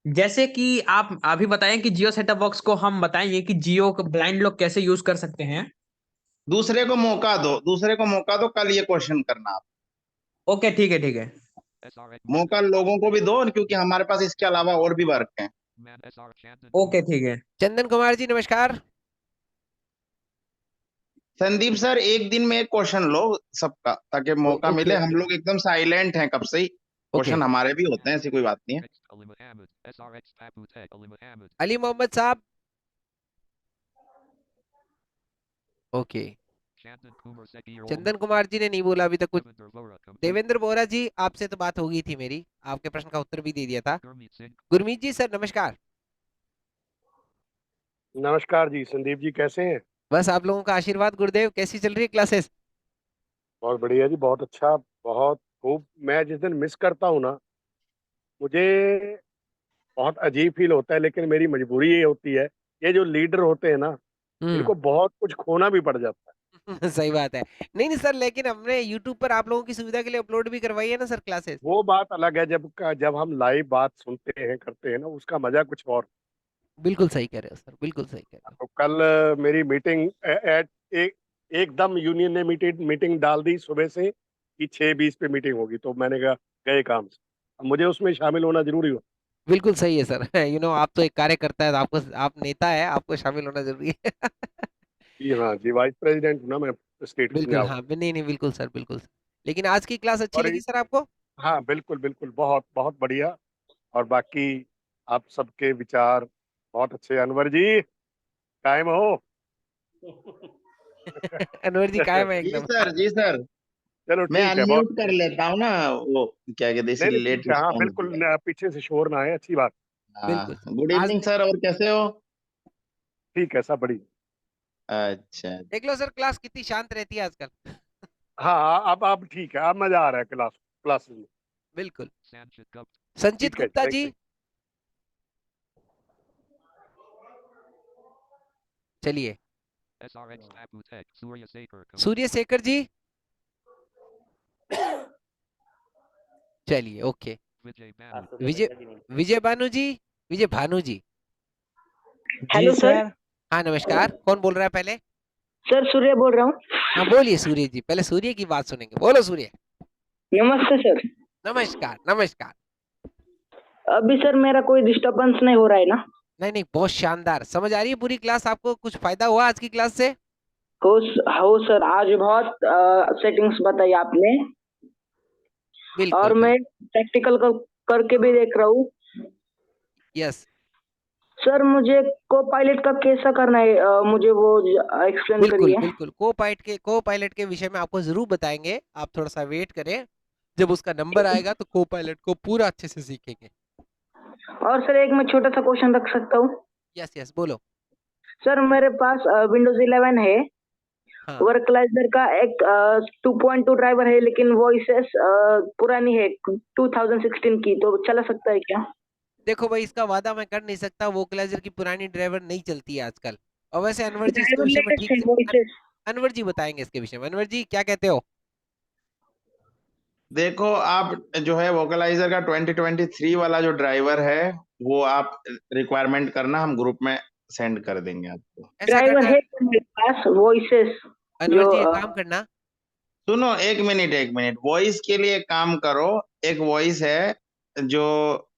जैसे कि आप अभी बताएं कि जियो सेटअप बॉक्स को हम बताएंगे कि जियो को ब्लाइंड लोग कैसे यूज कर सकते हैं। दूसरे को मौका दो, दूसरे को मौका दो, कल ये क्वेश्चन करना आप। ओके, ठीक है, ठीक है। SRX मौका लोगों को भी दो, क्योंकि हमारे पास इसके अलावा और भी वर्क हैं। Man SR Chandan okay, Kumar. ठीक है। चंदन कुमार जी नमस्कार। संदीप सर, एक दिन में एक क्वेश्चन लो सबका, ताकि मौका ओके मिले। हम ओके लोग एकदम साइलेंट हैं कब से ही, ओके। क्वेश्चन हमारे भी होते हैं, ऐसी कोई बात नहीं है। Ali Muhammad. SRX Papu Tech Ali Muhammad. Ali Mohammad साहब। Okay. Chandan Kumar Seki or Chandan Kumar ji ने नहीं बोला अभी तक कुछ। Devinder Vora complete. देवेंद्र बोरा जी, आपसे तो बात हो गई थी मेरी, आपके प्रश्न का उत्तर भी दे दिया था। Gurmeet Singh. गुरमीत जी सर नमस्कार। नमस्कार जी, संदीप जी कैसे हैं? बस आप लोगों का आशीर्वाद गुरुदेव, कैसी चल रही है क्लासेस? बहुत बढ़िया जी, बहुत अच्छा, बहुत खूब। मैं जिस दिन मिस करता हूँ ना, मुझे बहुत अजीब फील होता है, लेकिन मेरी मजबूरी ये होती है, ये जो लीडर होते हैं ना, हम्म। इनको बहुत कुछ खोना भी पड़ जाता है। सही बात है। नहीं नहीं सर, लेकिन हमने यूट्यूब पर आप लोगों की सुविधा के लिए अपलोड भी करवाई है ना सर क्लासेस। वो बात अलग है, जब हम लाइव बात सुनते हैं, करते हैं ना, उसका मजा कुछ और। बिल्कुल सही कह रहे हो सर, बिल्कुल सही कह रहे हो। तो कल मेरी मीटिंग एट एकदम यूनियन ने मीटिंग डाल दी सुबह से कि 6:20 पे मीटिंग होगी, तो मैंने कहा गए काम से, अब मुझे उसमें शामिल होना जरूरी हो। बिल्कुल सही है सर। आप तो एक कार्यकर्ता है, तो आपको, आप नेता है, आपको शामिल होना जरूरी है। जी हाँ जी, वाइस प्रेसिडेंट हूँ ना मैं, स्टेट बिल्कुल पंजाब। हाँ, नहीं नहीं बिल्कुल सर, बिल्कुल सर। लेकिन आज की क्लास अच्छी और लगी सर आपको? हाँ, बिल्कुल बिल्कुल, बहुत बहुत बढ़िया। और बाकी आप सबके विचार बहुत अच्छे। अनवर जी कायम हो। अनवर जी कायम है जी एकदम। सर, जी सर। चलो मैं ठीक है, बहुत अनम्यूट कर लेता हूँ ना, वो क्या कहते हैं, नहीं नहीं इसलिए लेट ठीक है, हाँ रिस्पॉन्स बिल्कुल, दिया। पीछे से शोर ना आए, अच्छी बात। बिल्कुल सर। हाँ, गुड आज इवनिंग सर, और कैसे हो? ठीक है, सब बढ़िया। अच्छा। देख लो सर, क्लास कितनी शांत रहती है आजकल। हाँ हाँ, अब ठीक है, अब मजा आ रहा है क्लासेस में। बिल्कुल। Sanchit Gupta. संचित ठीक है, गुप्ता थैंक जी। यू। चलिए। SRX Tapu Tech. Surya Sekar. Surya Shekhar ji, चलिए ओके। Vijay हाँ, Banu. सूर्य विजय शेखर जी नहीं। विजय भानु जी, विजय भानु जी, हेलो सर। हाँ नमस्कार। कौन बोल रहा है पहले? सर सूर्य बोल रहा हूँ। हाँ बोलिए सूर्य जी, पहले सूर्य की बात सुनेंगे। बोलो सूर्य। नमस्ते सर। नमस्कार नमस्कार। अभी सर मेरा कोई डिस्टरबेंस नहीं हो रहा है ना? नहीं नहीं, बहुत शानदार। समझ आ रही है पूरी क्लास? आपको कुछ फायदा हुआ आज की क्लास से? हो सर, आज बहुत सेटिंग्स बताई आपने बिल्कुल और मैं प्रैक्टिकल करके भी देख रहा हूँ। यस सर मुझे को पायलट का कैसा करना है, मुझे वो एक्सप्लेन बिल्कुल करिए। बिल्कुल। को पायलट के विषय में आपको जरूर बताएंगे। आप थोड़ा सा वेट करें, जब उसका नंबर आएगा तो को पायलट को पूरा अच्छे से सीखेंगे। और सर एक मैं छोटा सा क्वेश्चन रख सकता हूँ? यस यस बोलो। सर मेरे पास विंडोज 11 है, हाँ वर्कलाइजर का एक 2.2 ड्राइवर है, लेकिन वॉइसेस पुरानी है 2016 की, तो चला सकता है क्या? देखो भाई, इसका वादा मैं कर नहीं सकता। वोकलाइजर की पुरानी ड्राइवर नहीं चलती है आजकल। और वैसे अनवर जी इसके ड्राइवर विषय में लेटेस्ट है ठीक से वॉइसेस। अनवर जी बताएंगे इसके विषय में। अनवर जी क्या कहते हो? देखो आप जो है वोकलाइजर का 2023 वाला जो ड्राइवर है वो आप रिक्वायरमेंट करना, हम ग्रुप में सेंड कर देंगे आपको। ऐसा ड्राइवर करना है मेरे पास वॉइसेस अनवर जो जी, एक काम करना। सुनो एक मिनट, वॉइस के लिए एक काम करो। एक वॉइस है जो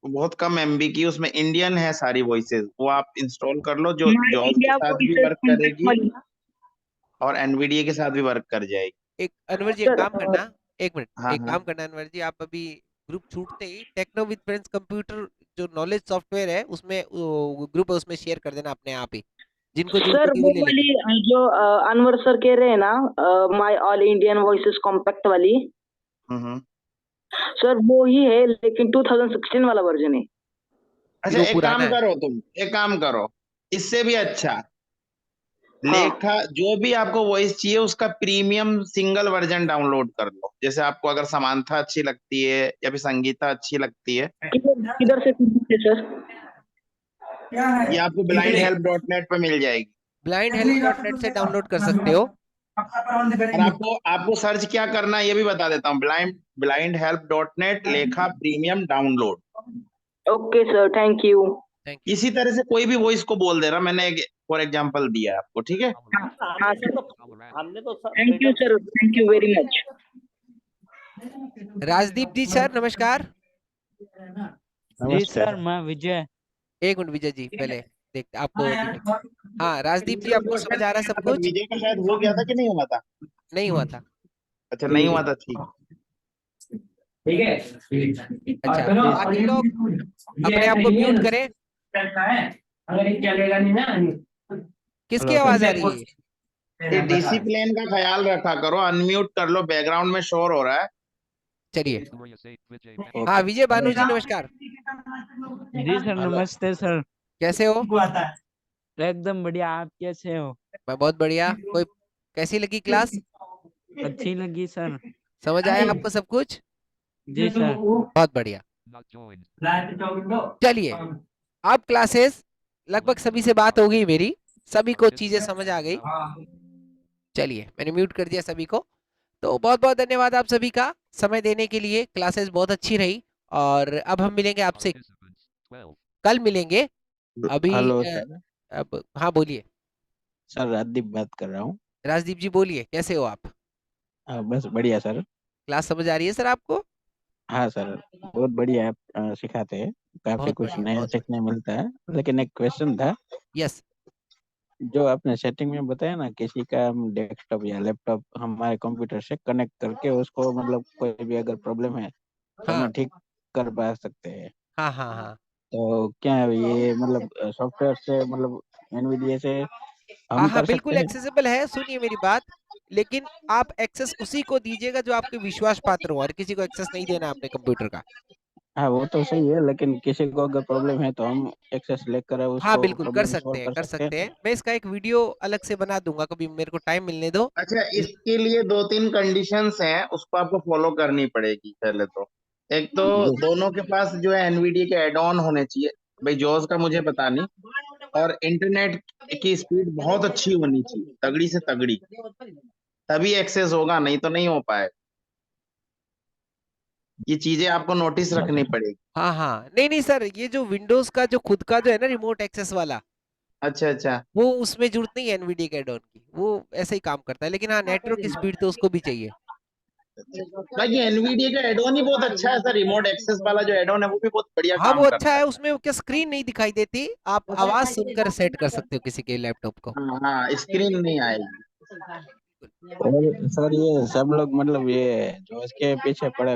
बहुत कम एमबी की, उसमें इंडियन है सारी वॉइसेस, वो आप इंस्टॉल कर लो, जो माय जॉज के इंडिया साथ भी वॉइसेस वर्क कॉन्टैक्ट करेगी वाली। और एनवीडीए के साथ भी वर्क कर जाएगी। एक अनवर जी एक सर काम करना, एक मिनट, हाँ एक हाँ काम करना अनवर जी, आप अभी ग्रुप छूटते ही टेक्नो विद फ्रेंड्स कंप्यूटर जो नॉलेज सॉफ्टवेयर है उसमें ग्रुप है, उसमें शेयर कर देना अपने आप ही। जिनको सर जरूरत होगी वो वो ले वाली लेंगे। जो अनवर सर कह रहे हैं ना, my all Indian voices compact वाली, हम्म। सर वो ही है, लेकिन 2016 वाला वर्जन है। अच्छा वो एक पुराना काम है। करो, तुम एक काम करो, इससे भी अच्छा हाँ लेखा जो भी आपको वॉइस चाहिए उसका प्रीमियम सिंगल वर्जन डाउनलोड कर लो। जैसे आपको अगर समांथा अच्छी लगती है या फिर संगीता अच्छी लगती है, किधर किधर से सीखते सर? ये आपको blindhelp.net पे मिल जाएगी। blindhelp.net से डाउनलोड कर सकते हो। और आपको आपको सर्च क्या करना है ये भी बता देता हूँ, blindhelp.net लेखा premium download. Okay sir, thank you. Thank you. इसी तरह से कोई भी वॉइस को बोल दे रहा, मैंने एक फॉर एग्जांपल दिया है आपको, ठीक है। हाँ सर, हमने तो sir thank you sir, thank you very much. Rajdeep ji sir नमस्कार। जी सर, मैं विजय। एक मिनट विजय जी, पहले देख आपको दिखे। हाँ राजदीप जी, आपको समझ आ रहा है सब अच्छा कुछ? विजय का शायद हो गया था कि नहीं हुआ था? नहीं हुआ था। अच्छा नहीं हुआ था, ठीक। अच्छा बाकी लोग अपने आप को म्यूट करें। किसकी आवाज आ रही है? ये डिसिप्लिन का ख्याल रखा करो, अनम्यूट कर लो, बैकग्राउंड में शोर हो रहा है। चलिए। Surya Sekar. Vijay Banu. हाँ विजय भानु जी नमस्कार। जी सर, नमस्ते सर। कैसे हो? एकदम बढ़िया, आप कैसे हो? मैं बहुत बढ़िया। कोई कैसी लगी क्लास? अच्छी लगी सर। समझ आया आपको सब कुछ? जी सर। बहुत बढ़िया। Not joined. चलिए, अब क्लासेस लगभग सभी से बात हो गई मेरी, सभी को चीजें समझ आ गई। चलिए मैंने म्यूट कर दिया सभी को। तो बहुत बहुत धन्यवाद आप सभी का समय देने के लिए। क्लासेस बहुत अच्छी रही और अब हम मिलेंगे आपसे Participants 12. कल मिलेंगे। अभी हेलो सर। अब हाँ बोलिए। सर राजदीप बात कर रहा हूँ। राजदीप जी बोलिए, कैसे हो आप? बस बढ़िया सर। क्लास समझ आ रही है सर आपको? हाँ सर, बहुत बढ़िया आप सिखाते हैं, काफी बहुत कुछ बढ़िया, नया बहुत सीखने मिलता है। लेकिन एक क्वेश्चन था, यस। जो आपने सेटिंग में बताया ना, किसी का हम डेस्कटॉप या लैपटॉप हमारे कंप्यूटर से कनेक्ट करके उसको मतलब कोई भी अगर प्रॉब्लम है तो हाँ हम ठीक कर पा सकते हैं। हाँ हाँ हाँ तो क्या ये मतलब सॉफ्टवेयर से मतलब एनवीडिया से हाँ हम हाँ कर सकते बिल्कुल हैं? एक्सेसिबल है। सुनिए मेरी बात, लेकिन आप एक्सेस उसी को दीजिएगा जो आपके विश्वास पात्र हो, और किसी को एक्सेस नहीं देना अपने कंप्यूटर का। हाँ वो तो सही है, लेकिन किसी को अगर प्रॉब्लम है तो हम एक्सेस लेकर हाँ उसको बिल्कुल कर प्रॉब्लम सकते सॉल्व हैं, कर कर सकते सकते हैं। हैं। मैं इसका एक वीडियो अलग से बना दूंगा, कभी मेरे को टाइम मिलने दो। अच्छा इसके लिए दो तीन कंडीशंस हैं, उसको आपको फॉलो करनी पड़ेगी पहले तो। एक तो दोनों के पास जो है एनवीडिया के एड ऑन होने चाहिए, भाई जॉस का मुझे पता नहीं, और इंटरनेट की स्पीड बहुत अच्छी होनी चाहिए, तगड़ी से तगड़ी, तभी एक्सेस होगा, नहीं तो नहीं हो पाएगा। ये चीजें आपको नोटिस रखनी पड़ेगी। हाँ हाँ, नहीं नहीं सर, ये जो विंडोज का जो खुद का जो है ना रिमोट एक्सेस वाला, अच्छा अच्छा। वो उसमें जरूरत नहीं है एनवीडिया के एडॉन की, वो ऐसे ही काम करता है, लेकिन हाँ नेटवर्क स्पीड तो उसको भी चाहिए। बाकी एनवीडिया का एडोन ही बहुत अच्छा है सर, रिमोट एक्सेस वाला जो एडोन है वो भी बहुत बढ़िया हाँ काम वो अच्छा करता है, है। उसमें क्या स्क्रीन नहीं दिखाई देती, आप आवाज सुनकर सेट कर सकते हो किसी के लैपटॉप को। हाँ हाँ, स्क्रीन नहीं आएगी। और सर ये सब लोग मतलब ये जो इसके पीछे पड़े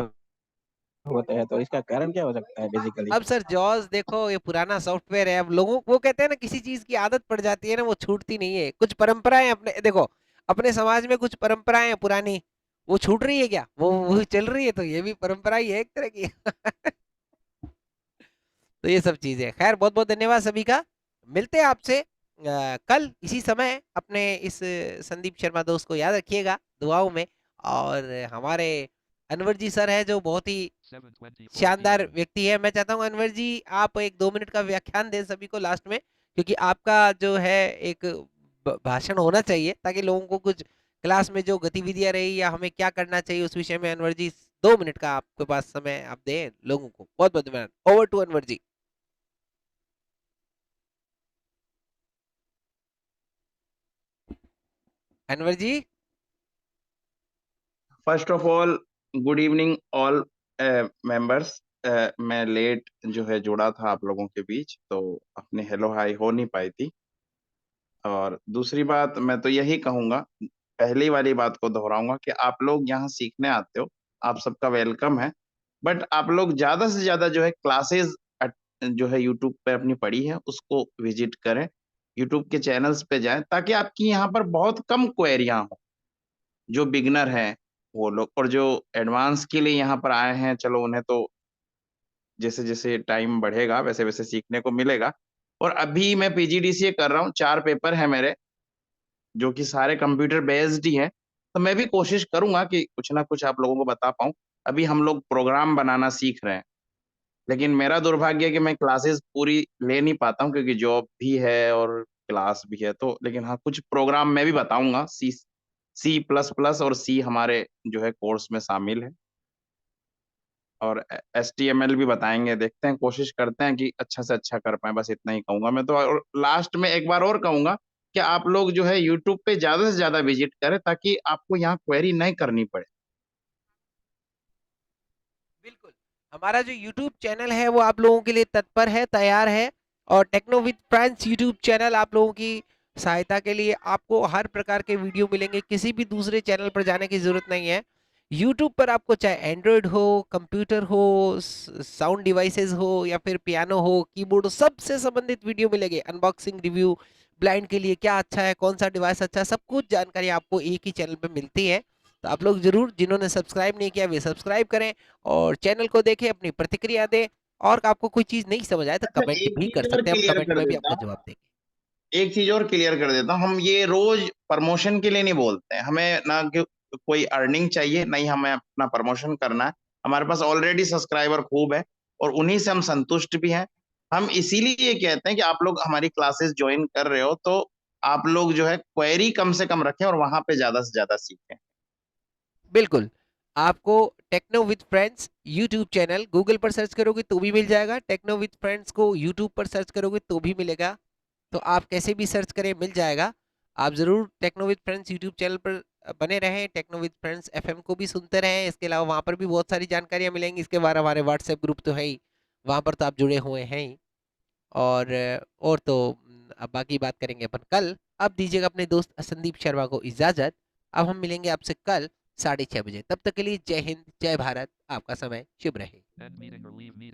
होते हैं, तो इसका कारण क्या हो सकता है बेसिकली? अब सर जॉस देखो, ये पुराना सॉफ्टवेयर है, अब लोगों वो कहते हैं ना, किसी चीज की आदत पड़ जाती है ना, वो छूटती नहीं है। कुछ परंपराएं अपने देखो, अपने समाज में कुछ परंपराएं हैं पुरानी, वो छूट रही है क्या? वो चल रही है, तो ये भी परंपरा ही है एक तरह की। तो ये सब चीजें, खैर बहुत बहुत धन्यवाद सभी का। मिलते हैं आपसे कल इसी समय। अपने इस संदीप शर्मा दोस्त को याद रखिएगा दुआओं में। और हमारे अनवर जी सर है, जो बहुत ही 7:24 शानदार p.m. व्यक्ति है। मैं चाहता हूँ अनवर जी आप एक 2 मिनट का व्याख्यान दें सभी को लास्ट में, क्योंकि आपका जो है एक भाषण होना चाहिए, ताकि लोगों को कुछ क्लास में जो गतिविधियां रही या हमें क्या करना चाहिए उस विषय में। अनवर जी 2 मिनट का आपके पास समय, आप दें लोगों को। बहुत बहुत धन्यवाद। Over to Anwar ji. Anwar ji. First of all good evening all members. मैं लेट जो है जुड़ा था आप लोगों के बीच, तो अपनी हेलो हाई हो नहीं पाई थी। और दूसरी बात मैं तो यही कहूंगा, पहली वाली बात को दोहराऊंगा कि आप लोग यहाँ सीखने आते हो, आप सबका वेलकम है। बट आप लोग ज्यादा से ज्यादा जो है क्लासेस जो है यूट्यूब पे अपनी पड़ी है उसको विजिट करें, यूट्यूब के चैनल्स पे जाएं, ताकि आपकी यहाँ पर बहुत कम क्वेरियां हो। जो बिगनर हैं वो लोग, और जो एडवांस के लिए यहाँ पर आए हैं, चलो उन्हें तो जैसे जैसे टाइम बढ़ेगा वैसे वैसे सीखने को मिलेगा। और अभी मैं पीजीडीसीए कर रहा हूँ, 4 पेपर है मेरे, जो कि सारे कंप्यूटर बेस्ड ही हैं। तो मैं भी कोशिश करूंगा कि कुछ ना कुछ आप लोगों को बता पाऊँ। अभी हम लोग प्रोग्राम बनाना सीख रहे हैं, लेकिन मेरा दुर्भाग्य है कि मैं क्लासेस पूरी ले नहीं पाता हूँ, क्योंकि जॉब भी है और क्लास भी है। तो लेकिन हाँ, कुछ प्रोग्राम मैं भी बताऊंगा, C++ और सी हमारे जो है कोर्स में शामिल है, और HTML भी बताएंगे। देखते हैं, कोशिश करते हैं कि अच्छा से अच्छा कर पाए, बस इतना ही कहूंगा मैं तो। और लास्ट में एक बार और कहूंगा कि आप लोग जो है यूट्यूब पे ज्यादा से ज्यादा विजिट करें, ताकि आपको यहाँ क्वेरी नहीं करनी पड़े। बिल्कुल, हमारा जो यूट्यूब चैनल है वो आप लोगों के लिए तत्पर है, तैयार है। और techno with friends YouTube channel आप लोगों की सहायता के लिए, आपको हर प्रकार के वीडियो मिलेंगे, किसी भी दूसरे चैनल पर जाने की जरूरत नहीं है। यूट्यूब पर आपको चाहे एंड्रॉयड हो, कंप्यूटर हो, साउंड डिवाइसेस हो, या फिर पियानो हो, कीबोर्ड हो, सबसे संबंधित वीडियो मिलेंगे। अनबॉक्सिंग, रिव्यू, ब्लाइंड के लिए क्या अच्छा है, कौन सा डिवाइस अच्छा है, सब कुछ जानकारी आपको एक ही चैनल पर मिलती है। तो आप लोग जरूर, जिन्होंने सब्सक्राइब नहीं किया वे सब्सक्राइब करें और चैनल को देखें, अपनी प्रतिक्रिया दें। और आपको कोई चीज नहीं समझ आए तो अच्छा, कमेंट एक भी कर चीज और सकते हैं, हम क्लियर कमेंट कर में भी देता आपको हूँ, जवाब देंगे। एक चीज और क्लियर कर देता हूँ, हम ये रोज प्रमोशन के लिए नहीं बोलते हैं। हमें ना कि कोई अर्निंग चाहिए, नहीं हमें अपना प्रमोशन करना है। हमारे पास ऑलरेडी सब्सक्राइबर खूब है और उन्हीं से हम संतुष्ट भी हैं। हम इसीलिए ये कहते हैं कि आप लोग हमारी क्लासेस ज्वाइन कर रहे हो, तो आप लोग जो है क्वेरी कम से कम रखें और वहां पे ज्यादा से ज्यादा सीखें। बिल्कुल, आपको techno with friends YouTube channel Google पर सर्च करोगे तो भी मिल जाएगा, टेक्नो विद फ्रेंड्स को यूट्यूब पर सर्च करोगे तो भी मिलेगा। तो आप कैसे भी सर्च करें मिल जाएगा। आप जरूर techno with friends YouTube channel पर बने रहें, टेक्नो विद फ्रेंड्स एफएम को भी सुनते रहें। इसके अलावा वहाँ पर भी बहुत सारी जानकारियाँ मिलेंगी। इसके बाद हमारे व्हाट्सएप ग्रुप तो है ही, वहाँ पर तो आप जुड़े हुए हैं ही। और तो अब बाकी बात करेंगे अपन कल। अब दीजिएगा अपने दोस्त संदीप शर्मा को इजाजत। अब हम मिलेंगे आपसे कल 6:30 बजे। तब तक के लिए जय हिंद, जय भारत। आपका समय शुभ रहे। End meeting or leave meeting.